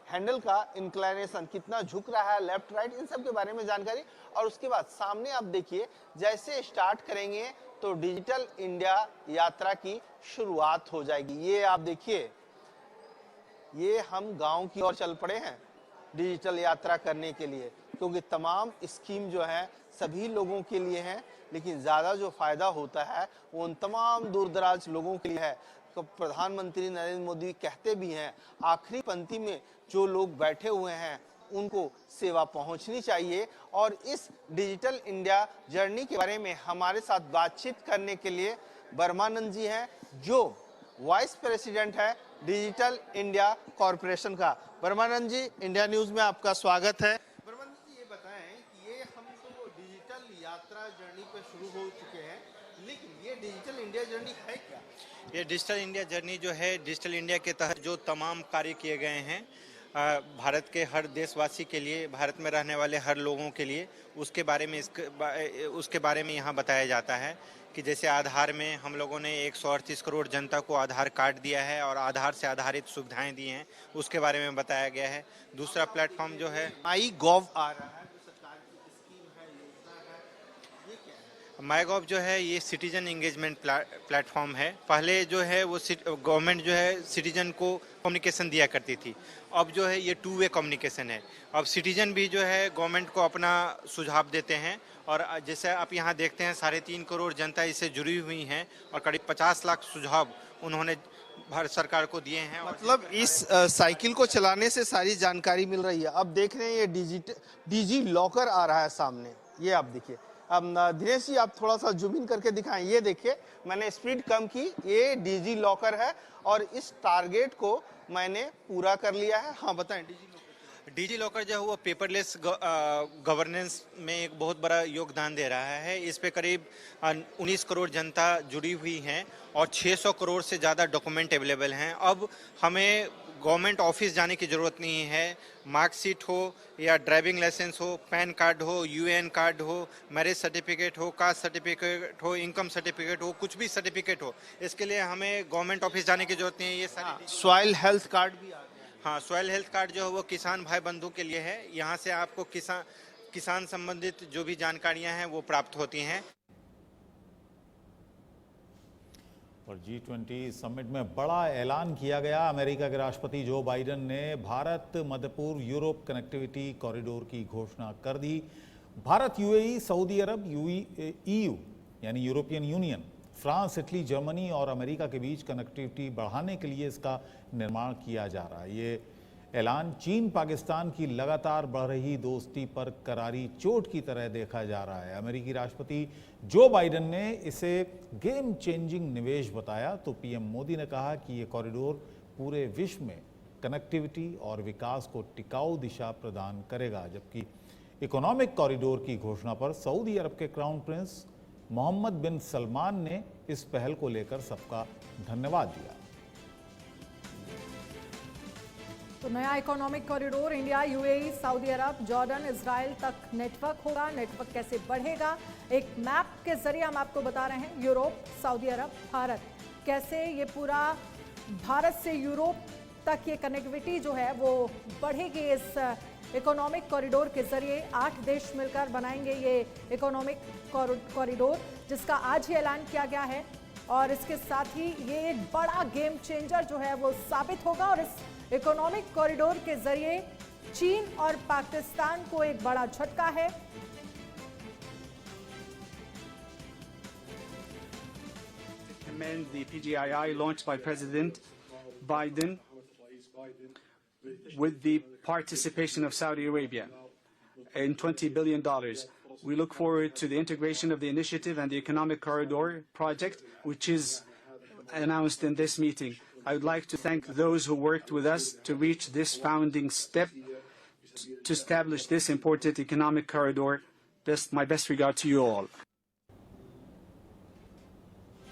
हैंडल का इंक्लाइनेशन कितना झुक रहा है, लेफ्ट राइट, इन सब के बारे में जानकारी। और उसके बाद सामने आप देखिए, जैसे स्टार्ट करेंगे तो डिजिटल इंडिया यात्रा की शुरुआत हो जाएगी। ये आप देखिए, ये हम गांव की ओर चल पड़े हैं डिजिटल यात्रा करने के लिए, क्योंकि तमाम स्कीम जो है सभी लोगों के लिए हैं, लेकिन ज़्यादा जो फायदा होता है वो उन तमाम दूर दराज लोगों के लिए है। तो प्रधानमंत्री नरेंद्र मोदी कहते भी हैं, आखिरी पंक्ति में जो लोग बैठे हुए हैं उनको सेवा पहुंचनी चाहिए। और इस डिजिटल इंडिया जर्नी के बारे में हमारे साथ बातचीत करने के लिए बर्मानंद जी हैं, जो वाइस प्रेसिडेंट है डिजिटल इंडिया कॉरपोरेशन का। बर्मानंद जी, इंडिया न्यूज में आपका स्वागत है। बर्मानंद जी, ये बताएं कि ये हम तो डिजिटल यात्रा जर्नी पे शुरू हो चुके हैं, लेकिन ये डिजिटल इंडिया जर्नी है क्या? ये डिजिटल इंडिया जर्नी जो है, डिजिटल इंडिया के तहत जो तमाम कार्य किए गए हैं भारत के हर देशवासी के लिए, भारत में रहने वाले हर लोगों के लिए, उसके बारे में यहाँ बताया जाता है। कि जैसे आधार में हम लोगों ने 138 करोड़ जनता को आधार कार्ड दिया है और आधार से आधारित सुविधाएं दी हैं, उसके बारे में बताया गया है। दूसरा प्लेटफॉर्म जो है MyGov आ रहा है, जो सरकार की स्कीम है, योजना है, ये क्या है? MyGov जो है ये सिटीजन एंगेजमेंट प्लेटफॉर्म है। पहले जो है वो गवर्नमेंट जो है सिटीजन को कम्युनिकेशन दिया करती थी, अब जो है ये 2 वे कम्युनिकेशन है। अब सिटीजन भी जो है गवर्नमेंट को अपना सुझाव देते हैं, और जैसे आप यहाँ देखते हैं 3.5 करोड़ जनता इससे जुड़ी हुई हैं और करीब 50 लाख सुझाव उन्होंने भारत सरकार को दिए हैं। मतलब इस साइकिल को चलाने से सारी जानकारी मिल रही है। अब देख रहे हैं ये डिजी लॉकर आ रहा है सामने, ये आप देखिए। अब दिनेश जी, आप थोड़ा सा जूम इन करके दिखाएं। ये देखिए, मैंने स्पीड कम की, ये डिजी लॉकर है और इस टारगेट को मैंने पूरा कर लिया है। हाँ बताएं। डिजी लॉकर जो है वो पेपरलेस गवर्नेंस में एक बहुत बड़ा योगदान दे रहा है। इस पे करीब 19 करोड़ जनता जुड़ी हुई हैं और 600 करोड़ से ज़्यादा डॉक्यूमेंट अवेलेबल हैं। अब हमें गवर्नमेंट ऑफिस जाने की ज़रूरत नहीं है। मार्कशीट हो या ड्राइविंग लाइसेंस हो, पैन कार्ड हो, यूएन कार्ड हो, मैरिज सर्टिफिकेट हो, कास्ट सर्टिफिकेट हो, इनकम सर्टिफिकेट हो, कुछ भी सर्टिफिकेट हो, इसके लिए हमें गवर्नमेंट ऑफिस जाने की जरूरत नहीं है। ये सारी सॉइल हेल्थ कार्ड भी आ, हाँ, सॉइल हेल्थ कार्ड जो है वो किसान भाई बंधु के लिए है। यहाँ से आपको किसान संबंधित जो भी जानकारियाँ हैं वो प्राप्त होती हैं। और G20 समिट में बड़ा ऐलान किया गया। अमेरिका के राष्ट्रपति जो बाइडेन ने भारत मध्य पूर्व यूरोप कनेक्टिविटी कॉरिडोर की घोषणा कर दी। भारत, यूएई, सऊदी अरब, EU यानी European union, France, Italy, Germany और अमेरिका के बीच कनेक्टिविटी बढ़ाने के लिए इसका निर्माण किया जा रहा है। ये ऐलान चीन पाकिस्तान की लगातार बढ़ रही दोस्ती पर करारी चोट की तरह देखा जा रहा है। अमेरिकी राष्ट्रपति जो बाइडेन ने इसे गेम चेंजिंग निवेश बताया तो पीएम मोदी ने कहा कि ये कॉरिडोर पूरे विश्व में कनेक्टिविटी और विकास को टिकाऊ दिशा प्रदान करेगा। जबकि इकोनॉमिक कॉरिडोर की घोषणा पर सऊदी अरब के क्राउन प्रिंस मोहम्मद बिन सलमान ने इस पहल को लेकर सबका धन्यवाद दिया। तो नया economic corridor India, UAE, Saudi Arab, Jordan, Israel तक नेटवर्क होगा। नेटवर्क कैसे बढ़ेगा, एक मैप के जरिए हम आपको बता रहे हैं। यूरोप, सऊदी अरब, भारत, कैसे ये पूरा भारत से यूरोप तक ये कनेक्टिविटी जो है वो बढ़ेगी। इस इकोनॉमिक कॉरिडोर के जरिए 8 देश मिलकर बनाएंगे ये इकोनॉमिक कॉरिडोर, जिसका आज ही ऐलान किया गया है। और इसके साथ ही ये एक बड़ा गेम चेंजर जो है वो साबित होगा। और इस इकोनॉमिक कॉरिडोर के जरिए चीन और पाकिस्तान को एक बड़ा झटका है। Commend the PGII launched by President Biden with the participation of Saudi Arabia in $20 billion. We look forward to the integration of the initiative and the economic corridor project, which is announced in this meeting. I would like to thank those who worked with us to reach this founding step to establish this important economic corridor. My best regard to you all.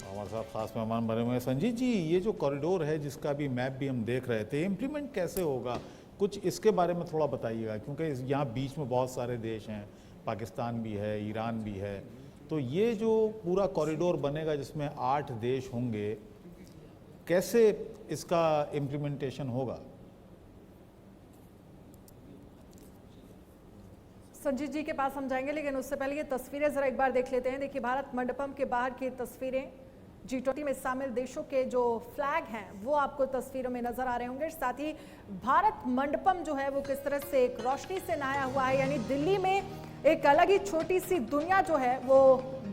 हमारे साथ खास मेहमान बने हुए हैं। संजीत जी, ये जो कॉरिडोर है जिसका भी मैप भी हम देख रहे थे, इम्प्लीमेंट कैसे होगा, कुछ इसके बारे में थोड़ा बताइएगा, क्योंकि यहाँ बीच में बहुत सारे देश हैं, पाकिस्तान भी है, ईरान भी है। तो ये जो पूरा कॉरिडोर बनेगा जिसमें 8 देश होंगे, कैसे इसका इम्प्लीमेंटेशन होगा? संजीत जी के पास हम जाएंगे, लेकिन उससे पहले ये तस्वीरें जरा एक बार देख लेते हैं। देखिए, भारत मंडपम के बाहर की तस्वीरें, G20 में शामिल देशों के जो फ्लैग हैं वो आपको तस्वीरों में नजर आ रहे होंगे। साथ ही भारत मंडपम जो है वो किस तरह से एक रोशनी से नहाया हुआ है, यानी दिल्ली में एक अलग ही छोटी सी दुनिया जो है वो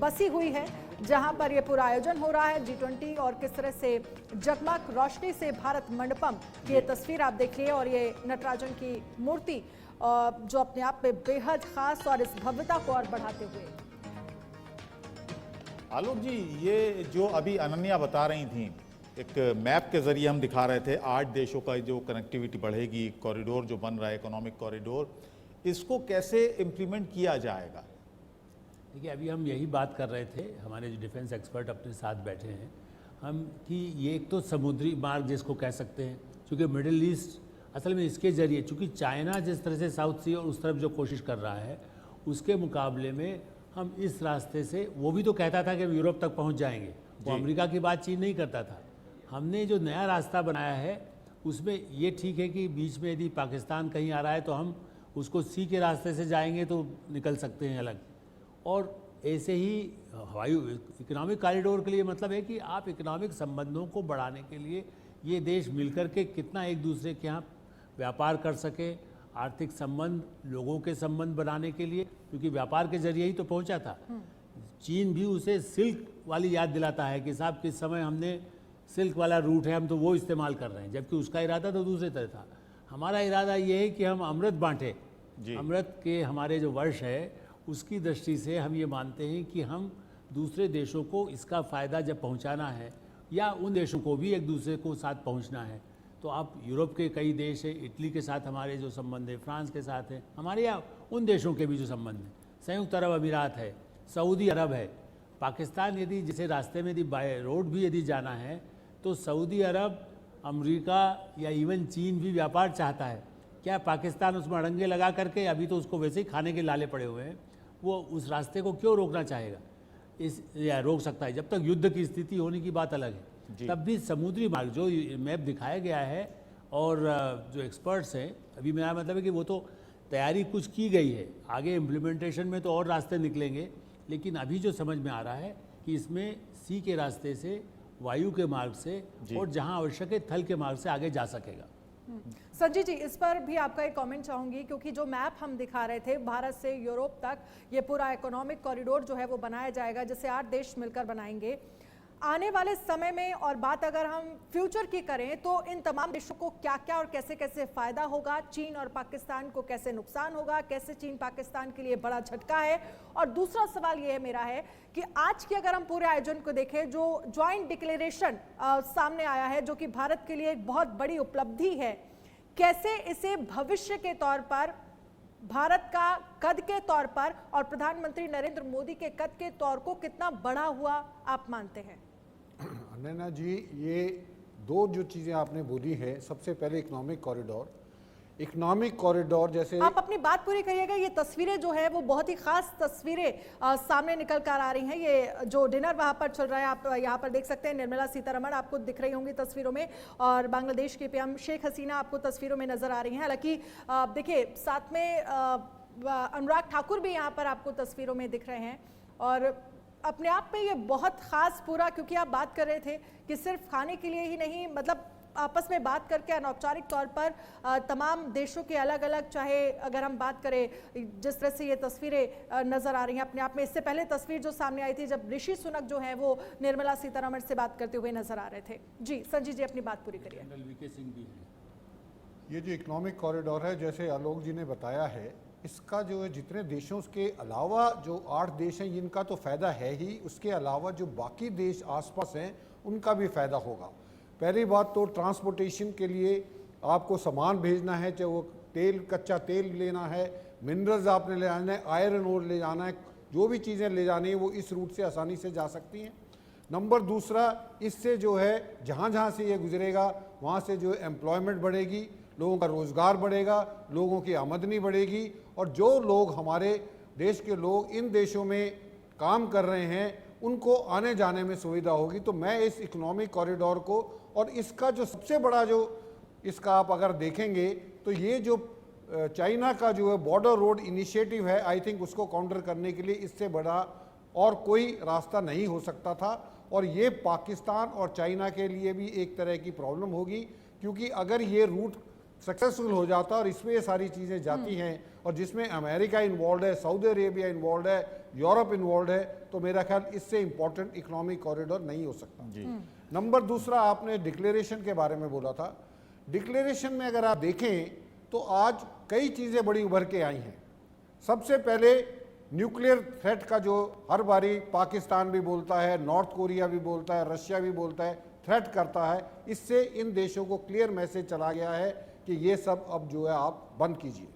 बसी हुई है, जहां पर ये पूरा आयोजन हो रहा है G20। और किस तरह से जगमग रोशनी से भारत मंडपम की ये तस्वीर आप देखिए, और ये नटराजन की मूर्ति जो अपने आप में बेहद खास और इस भव्यता को और बढ़ाते हुए। आलोक जी, ये जो अभी अनन्या बता रही थी, एक मैप के जरिए हम दिखा रहे थे 8 देशों का जो कनेक्टिविटी बढ़ेगी, कॉरिडोर जो बन रहा है इकोनॉमिक कॉरिडोर, इसको कैसे इम्प्लीमेंट किया जाएगा? देखिए, अभी हम यही बात कर रहे थे, हमारे जो डिफेंस एक्सपर्ट अपने साथ बैठे हैं हम, कि ये एक तो समुद्री मार्ग जिसको कह सकते हैं, क्योंकि मिडिल ईस्ट असल में इसके ज़रिए, चूँकि चाइना जिस तरह से साउथ सी और उस तरफ जो कोशिश कर रहा है, उसके मुकाबले में हम इस रास्ते से, वो भी तो कहता था कि हम यूरोप तक पहुंच जाएंगे, वो अमेरिका की बात चीन नहीं करता था। हमने जो नया रास्ता बनाया है उसमें ये ठीक है कि बीच में यदि पाकिस्तान कहीं आ रहा है तो हम उसको सी के रास्ते से जाएंगे तो निकल सकते हैं अलग। और ऐसे ही हवाई इकोनॉमिक कॉरिडोर के लिए मतलब है कि आप इकोनॉमिक संबंधों को बढ़ाने के लिए ये देश मिलकर के कितना एक दूसरे के यहाँ व्यापार कर सके, आर्थिक संबंध, लोगों के संबंध बनाने के लिए, क्योंकि व्यापार के जरिए ही तो पहुंचा था। चीन भी उसे सिल्क वाली याद दिलाता है कि साहब किस समय हमने सिल्क वाला रूट है, हम तो वो इस्तेमाल कर रहे हैं, जबकि उसका इरादा तो दूसरे तरह था। हमारा इरादा ये है कि हम अमृत बांटे। अमृत के हमारे जो वर्ष है उसकी दृष्टि से हम ये मानते हैं कि हम दूसरे देशों को इसका फ़ायदा जब पहुंचाना है, या उन देशों को भी एक दूसरे को साथ पहुंचना है, तो आप यूरोप के कई देश हैं, इटली के साथ हमारे जो संबंध है, फ्रांस के साथ है, हमारे यहाँ उन देशों के भी जो संबंध है, संयुक्त अरब अमीरात है, सऊदी अरब है, पाकिस्तान यदि जिसे रास्ते में यदि बाय रोड भी यदि जाना है तो सऊदी अरब, अमेरिका या इवन चीन भी व्यापार चाहता है। क्या पाकिस्तान उसमें अड़ंगे लगा करके, अभी तो उसको वैसे ही खाने के लाले पड़े हुए हैं, वो उस रास्ते को क्यों रोकना चाहेगा? या रोक सकता है, जब तक युद्ध की स्थिति होने की बात अलग है। तब भी समुद्री मार्ग जो मैप दिखाया गया है और जो एक्सपर्ट्स हैं, अभी मेरा मतलब है कि वो तो तैयारी कुछ की गई है, आगे इम्प्लीमेंटेशन में तो और रास्ते निकलेंगे, लेकिन अभी जो समझ में आ रहा है कि इसमें सी के रास्ते से, वायु के मार्ग से, और जहां आवश्यक है थल के मार्ग से आगे जा सकेगा। संजीत जी, इस पर भी आपका एक कमेंट चाहूंगी, क्योंकि जो मैप हम दिखा रहे थे, भारत से यूरोप तक ये पूरा इकोनॉमिक कॉरिडोर जो है वो बनाया जाएगा, जिसे 8 देश मिलकर बनाएंगे। आने वाले समय में और बात अगर हम फ्यूचर की करें तो इन तमाम देशों को क्या क्या और कैसे कैसे फायदा होगा, चीन और पाकिस्तान को कैसे नुकसान होगा, कैसे चीन पाकिस्तान के लिए बड़ा झटका है। और दूसरा सवाल यह मेरा है कि आज के अगर हम पूरे आयोजन को देखें, जो ज्वाइंट डिक्लेरेशन सामने आया है, जो कि भारत के लिए एक बहुत बड़ी उपलब्धि है, कैसे इसे भविष्य के तौर पर, भारत का कद के तौर पर और प्रधानमंत्री नरेंद्र मोदी के कद के तौर को कितना बड़ा हुआ आप मानते हैं? नैना जी, ये दो जो चीज़ें आपने बोली है, सबसे पहले इकोनॉमिक कॉरिडोर जैसे आप अपनी बात पूरी करिएगा। ये तस्वीरें जो है वो बहुत ही खास तस्वीरें सामने निकल कर आ रही हैं। ये जो डिनर वहां पर चल रहा है, आप यहाँ पर देख सकते हैं, निर्मला सीतारमण आपको दिख रही होंगी तस्वीरों में और बांग्लादेश की पीएम शेख हसीना आपको तस्वीरों में नजर आ रही हैं। हालांकि देखिए साथ में अनुराग ठाकुर भी यहाँ पर आपको तस्वीरों में दिख रहे हैं और अपने आप में ये बहुत खास पूरा, क्योंकि आप बात कर रहे थे कि सिर्फ खाने के लिए ही नहीं, मतलब आपस में बात करके अनौपचारिक तौर पर तमाम देशों के अलग अलग, चाहे अगर हम बात करें जिस तरह से ये तस्वीरें नजर आ रही हैं अपने आप में। इससे पहले तस्वीर जो सामने आई थी जब ऋषि सुनक जो है वो निर्मला सीतारमण से बात करते हुए नजर आ रहे थे। जी संजीव जी, अपनी बात पूरी करिए। वीके सिंह भी है। ये जो इकोनॉमिक कॉरिडोर है, जैसे आलोक जी ने बताया है, इसका जो है जितने देशों के अलावा जो 8 देश हैं इनका तो फ़ायदा है ही, उसके अलावा जो बाकी देश आसपास हैं उनका भी फ़ायदा होगा। पहली बात तो ट्रांसपोर्टेशन के लिए आपको सामान भेजना है, चाहे वो तेल, कच्चा तेल लेना है, मिनरल्स आपने ले जाना है, आयरन ओर ले जाना है, जो भी चीज़ें ले जानी है वो इस रूट से आसानी से जा सकती हैं। नंबर दूसरा, इससे जो है जहाँ जहाँ से ये गुजरेगा वहाँ से जो एम्प्लॉयमेंट बढ़ेगी, लोगों का रोज़गार बढ़ेगा, लोगों की आमदनी बढ़ेगी और जो लोग हमारे देश के लोग इन देशों में काम कर रहे हैं उनको आने जाने में सुविधा होगी। तो मैं इस इकोनॉमिक कॉरिडोर को, और इसका जो सबसे बड़ा जो इसका आप अगर देखेंगे तो ये जो चाइना का जो है बॉर्डर रोड इनिशिएटिव है, आई थिंक उसको काउंटर करने के लिए इससे बड़ा और कोई रास्ता नहीं हो सकता था। और ये पाकिस्तान और चाइना के लिए भी एक तरह की प्रॉब्लम होगी, क्योंकि अगर ये रूट सक्सेसफुल हो जाता और इसमें ये सारी चीज़ें जाती हैं और जिसमें अमेरिका इन्वॉल्व है, सऊदी अरेबिया इन्वॉल्व है, यूरोप इन्वॉल्व है, तो मेरा ख्याल इससे इम्पोर्टेंट इकोनॉमिक कॉरिडोर नहीं हो सकता। जी। नंबर दूसरा, आपने डिक्लेरेशन के बारे में बोला था। डिक्लेरेशन में अगर आप देखें तो आज कई चीज़ें बड़ी उभर के आई हैं। सबसे पहले न्यूक्लियर थ्रेट का जो हर बारी पाकिस्तान भी बोलता है, नॉर्थ कोरिया भी बोलता है, रशिया भी बोलता है, थ्रेट करता है, इससे इन देशों को क्लियर मैसेज चला गया है कि ये सब अब जो है आप बंद कीजिए।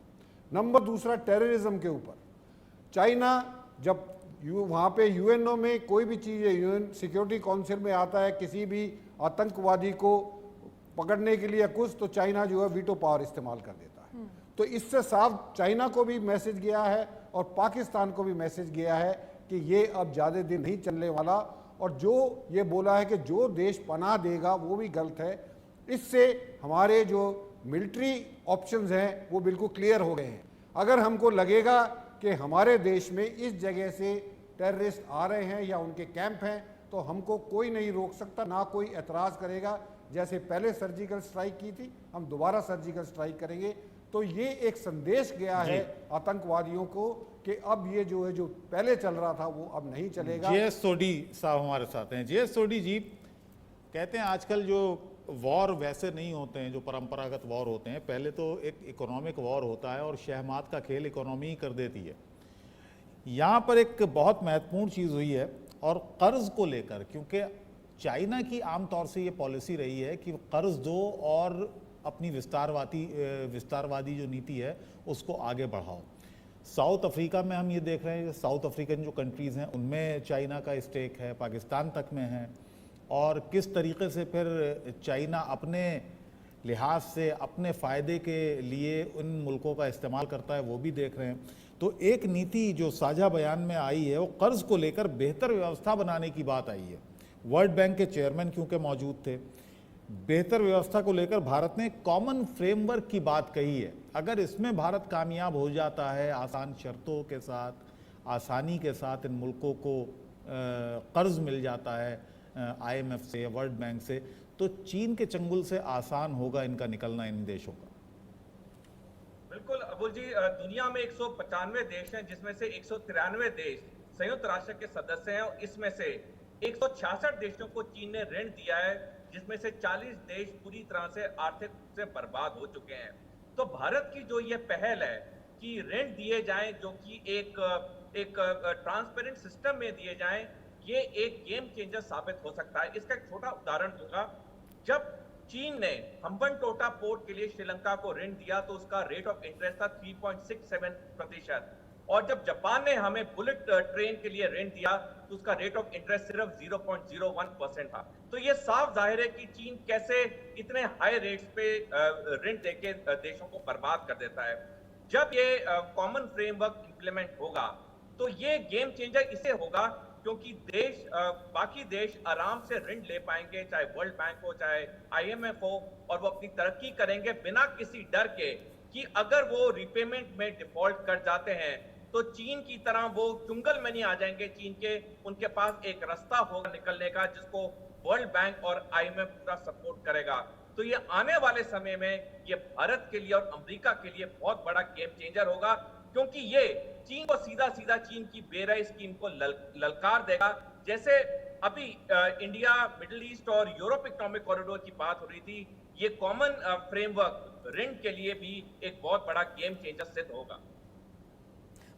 नंबर दूसरा, टेररिज्म के ऊपर चाइना जब वहाँ पे यूएनओ में कोई भी चीज़ यूएन सिक्योरिटी काउंसिल में आता है, किसी भी आतंकवादी को पकड़ने के लिए कुछ, तो चाइना जो है वीटो पावर इस्तेमाल कर देता है। तो इससे साफ चाइना को भी मैसेज गया है और पाकिस्तान को भी मैसेज गया है कि ये अब ज़्यादा दिन नहीं चलने वाला। और जो ये बोला है कि जो देश पनाह देगा वो भी गलत है। इससे हमारे जो मिलिट्री ऑप्शंस हैं वो बिल्कुल क्लियर हो गए हैं। अगर हमको लगेगा कि हमारे देश में इस जगह से टेररिस्ट आ रहे हैं या उनके कैंप हैं, तो हमको कोई नहीं रोक सकता, ना कोई एतराज़ करेगा। जैसे पहले सर्जिकल स्ट्राइक की थी, हम दोबारा सर्जिकल स्ट्राइक करेंगे। तो ये एक संदेश गया है आतंकवादियों को कि अब ये जो है, जो पहले चल रहा था वो अब नहीं चलेगा। JS सोडी साहब हमारे साथ हैं। JS सोडी जी कहते हैं आजकल जो वॉर वैसे नहीं होते हैं जो परंपरागत वॉर होते हैं, पहले तो एक इकोनॉमिक वॉर होता है और शहमात का खेल इकोनॉमी ही कर देती है। यहाँ पर एक बहुत महत्वपूर्ण चीज़ हुई है और कर्ज को लेकर, क्योंकि चाइना की आमतौर से ये पॉलिसी रही है कि कर्ज दो और अपनी विस्तारवादी जो नीति है उसको आगे बढ़ाओ। साउथ अफ्रीका में हम ये देख रहे हैं, साउथ अफ्रीकन जो कंट्रीज़ हैं उनमें चाइना का स्टेक है, पाकिस्तान तक में है, और किस तरीके से फिर चाइना अपने लिहाज से अपने फ़ायदे के लिए उन मुल्कों का इस्तेमाल करता है, वो भी देख रहे हैं। तो एक नीति जो साझा बयान में आई है वो कर्ज को लेकर बेहतर व्यवस्था बनाने की बात आई है। वर्ल्ड बैंक के चेयरमैन क्योंकि मौजूद थे, बेहतर व्यवस्था को लेकर भारत ने कॉमन फ्रेमवर्क की बात कही है। अगर इसमें भारत कामयाब हो जाता है, आसान शर्तों के साथ, आसानी के साथ इन मुल्कों को कर्ज मिल जाता है IMF से या वर्ल्ड बैंक से, तो चीन के चंगुल से आसान होगा इनका निकलना इन देशों का। बिल्कुल अबुल जी, दुनिया में 195 देश हैं जिसमें से 193 देश संयुक्त राष्ट्र के सदस्य हैं और इसमें से 166 देशों को चीन ने ऋण दिया है, जिसमें से 40 देश पूरी तरह से आर्थिक रूप से बर्बाद हो चुके हैं। तो भारत की जो ये पहल है कि ऋण दिए जाएं, जो कि एक ट्रांसपेरेंट सिस्टम में दिए जाएं, ये एक गेम चेंजर साबित हो सकता है। इसका एक छोटा उदाहरण दूंगा। जब चीन ने हम्बनटोटा पोर्ट के लिए श्रीलंका को ऋण दिया तो उसका रेट ऑफ इंटरेस्ट था 3.67%, और जब जापान ने हमें बुलेट ट्रेन के लिए ऋण दिया तो उसका रेट ऑफ इंटरेस्ट सिर्फ 0.01% था। तो ये साफ जाहिर है कि चीन कैसे इतने हाई रेट्स पे ऋण देके देशों को बर्बाद कर देता है। जब ये कॉमन फ्रेमवर्क इंप्लीमेंट होगा तो ये गेम चेंजर इसे होगा क्योंकि बाकी देश आराम से ऋण ले पाएंगे, चाहे वर्ल्ड बैंक हो चाहे IMF हो, और वो अपनी तरक्की करेंगे बिना किसी डर के कि अगर वो रिपेमेंट में डिफॉल्ट कर जाते हैं तो चीन की तरह वो चुंगल में नहीं आ जाएंगे। चीन के उनके पास एक रास्ता होगा निकलने का, जिसको वर्ल्ड बैंक और IMF पूरा सपोर्ट करेगा। तो ये आने वाले समय में ये भारत के लिए और अमेरिका के लिए बहुत बड़ा गेम चेंजर होगा, क्योंकि ये चीन को सीधा सीधा चीन की बेरहम स्कीम को ललकार देगा। जैसे अभी इंडिया, मिडिल ईस्ट और यूरोप इकोनॉमिक कॉरिडोर की बात हो रही थी, ये कॉमन फ्रेमवर्क ऋण के लिए भी एक बहुत बड़ा गेम चेंजर सिद्ध होगा।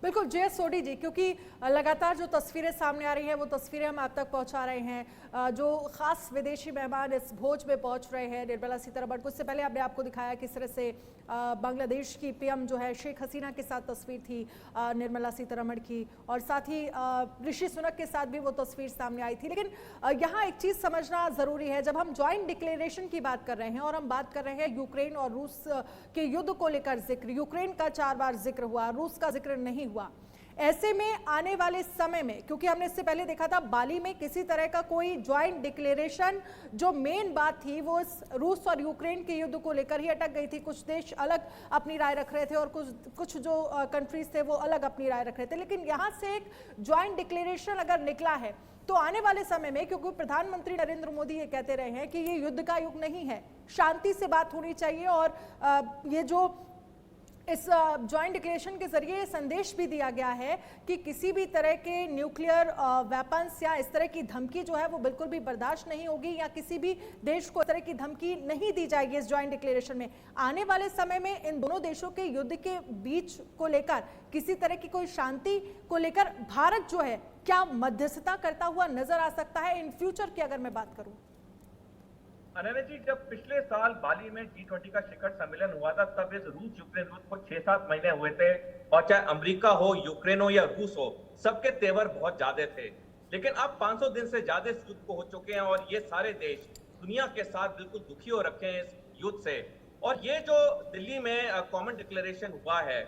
बिल्कुल JS सोडी जी, क्योंकि लगातार जो तस्वीरें सामने आ रही हैं वो तस्वीरें हम आप तक पहुंचा रहे हैं। जो खास विदेशी मेहमान इस भोज में पहुंच रहे हैं, निर्मला सीतारमण, कुछ से पहले हमने आपको दिखाया किस तरह से बांग्लादेश की PM जो है शेख हसीना के साथ तस्वीर थी निर्मला सीतारमण की, और साथ ही ऋषि सुनक के साथ भी वो तस्वीर सामने आई थी। लेकिन यहाँ एक चीज़ समझना ज़रूरी है, जब हम ज्वाइंट डिक्लेरेशन की बात कर रहे हैं और हम बात कर रहे हैं यूक्रेन और रूस के युद्ध को लेकर, जिक्र यूक्रेन का 4 बार जिक्र हुआ, रूस का जिक्र नहीं हुआ। ऐसे में आने वाले समय में, क्योंकि हमने इससे पहले देखा था बाली में किसी तरह का कोई ज्वाइंट डिक्लेरेशन, जो मेन बात थी वो रूस और यूक्रेन के युद्ध को लेकर ही अटक गई थी। कुछ देश अलग अपनी राय रख रहे थे और कुछ जो कंट्रीज थे वो अलग अपनी राय रख रहे थे। लेकिन यहाँ से एक ज्वाइंट डिक्लेरेशन अगर निकला है तो आने वाले समय में, क्योंकि प्रधानमंत्री नरेंद्र मोदी ये कहते रहे हैं कि ये युद्ध का युग नहीं है, शांति से बात होनी चाहिए, और ये जो इस ज्वाइंट डिक्लेरेशन के जरिए संदेश भी दिया गया है कि किसी भी तरह के न्यूक्लियर वेपन्स या इस तरह की धमकी जो है वो बिल्कुल भी बर्दाश्त नहीं होगी, या किसी भी देश को इस तरह की धमकी नहीं दी जाएगी इस ज्वाइंट डिक्लेरेशन में। आने वाले समय में इन दोनों देशों के युद्ध के बीच को लेकर किसी तरह की कोई शांति को लेकर भारत जो है क्या मध्यस्थता करता हुआ नजर आ सकता है इन फ्यूचर की, अगर मैं बात करूं? अनन्या जी, जब पिछले साल बाली में G20 का शिखर सम्मेलन हुआ था, तब इस रूस यूक्रेन युद्ध को 6-7 महीने हुए थे, और चाहे अमेरिका हो, यूक्रेन हो या रूस हो, सबके तेवर बहुत ज्यादा थे। लेकिन अब 500 दिन से ज्यादा इस युद्ध को हो चुके हैं और ये सारे देश दुनिया के साथ बिल्कुल दुखी हो रखे हैं इस युद्ध से। और ये जो दिल्ली में कॉमन डिक्लेरेशन हुआ है,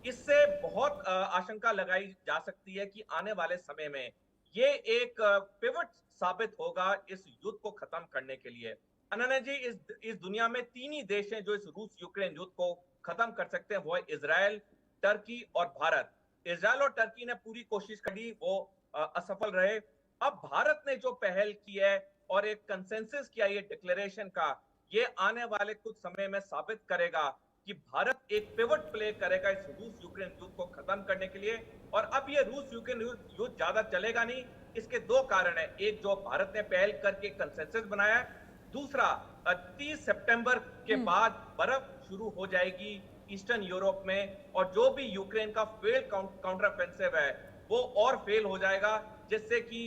इससे बहुत आशंका लगाई जा सकती है कि आने वाले समय में ये एक पिवट साबित होगा इस युद्ध को खत्म करने के लिए। अनन्या जी, इस दुनिया में 3 ही देश हैं जो इस रूस यूक्रेन युद्ध को खत्म कर सकते हैं, वो है इजराइल, टर्की और भारत। इजराइल और टर्की ने पूरी कोशिश करी, वो असफल रहे। अब भारत ने जो पहल की है और एक कंसेंसस किया ये डिक्लेरेशन का, ये आने वाले कुछ समय में साबित करेगा कि भारत एक पिवट प्ले करेगा इस रूस यूक्रेन युद्ध को खत्म करने के लिए। और अब ये रूस यूक्रेन युद्ध ज्यादा चलेगा नहीं। इसके 2 कारण है। एक, जो भारत ने पहल करके कंसेंसस बनाया है। दूसरा, 30 सितंबर के बाद बर्फ शुरू हो जाएगी ईस्टर्न यूरोप में, और जो भी यूक्रेन का फेल काउंटर ऑफेंसिव है वो और फेल हो जाएगा, जिससे कि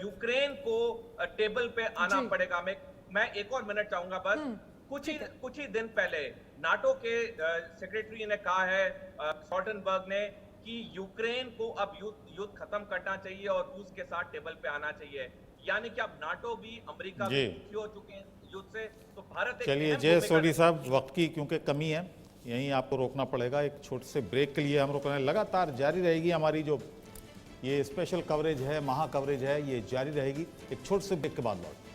यूक्रेन को टेबल पे आना पड़ेगा। मैं एक और मिनट चाहूंगा बस। कुछ ही दिन पहले नाटो के सेक्रेटरी ने कहा है, स्टॉल्टनबर्ग ने, कि यूक्रेन को अब युद्ध खत्म करना चाहिए और रूस के साथ टेबल पे आना चाहिए। यानी कि अब नाटो भी, अमेरिका भी दुखी हो चुके हैं युद्ध से। तो भारत, चलिए JS सोडी साहब, वक्त की क्योंकि कमी है, यहीं आपको रोकना पड़ेगा। एक छोटे से ब्रेक के लिए हम रोक रहे हैं। लगातार जारी रहेगी हमारी जो ये स्पेशल कवरेज है, महा कवरेज है, ये जारी रहेगी। एक छोटे से ब्रेक के बाद लौट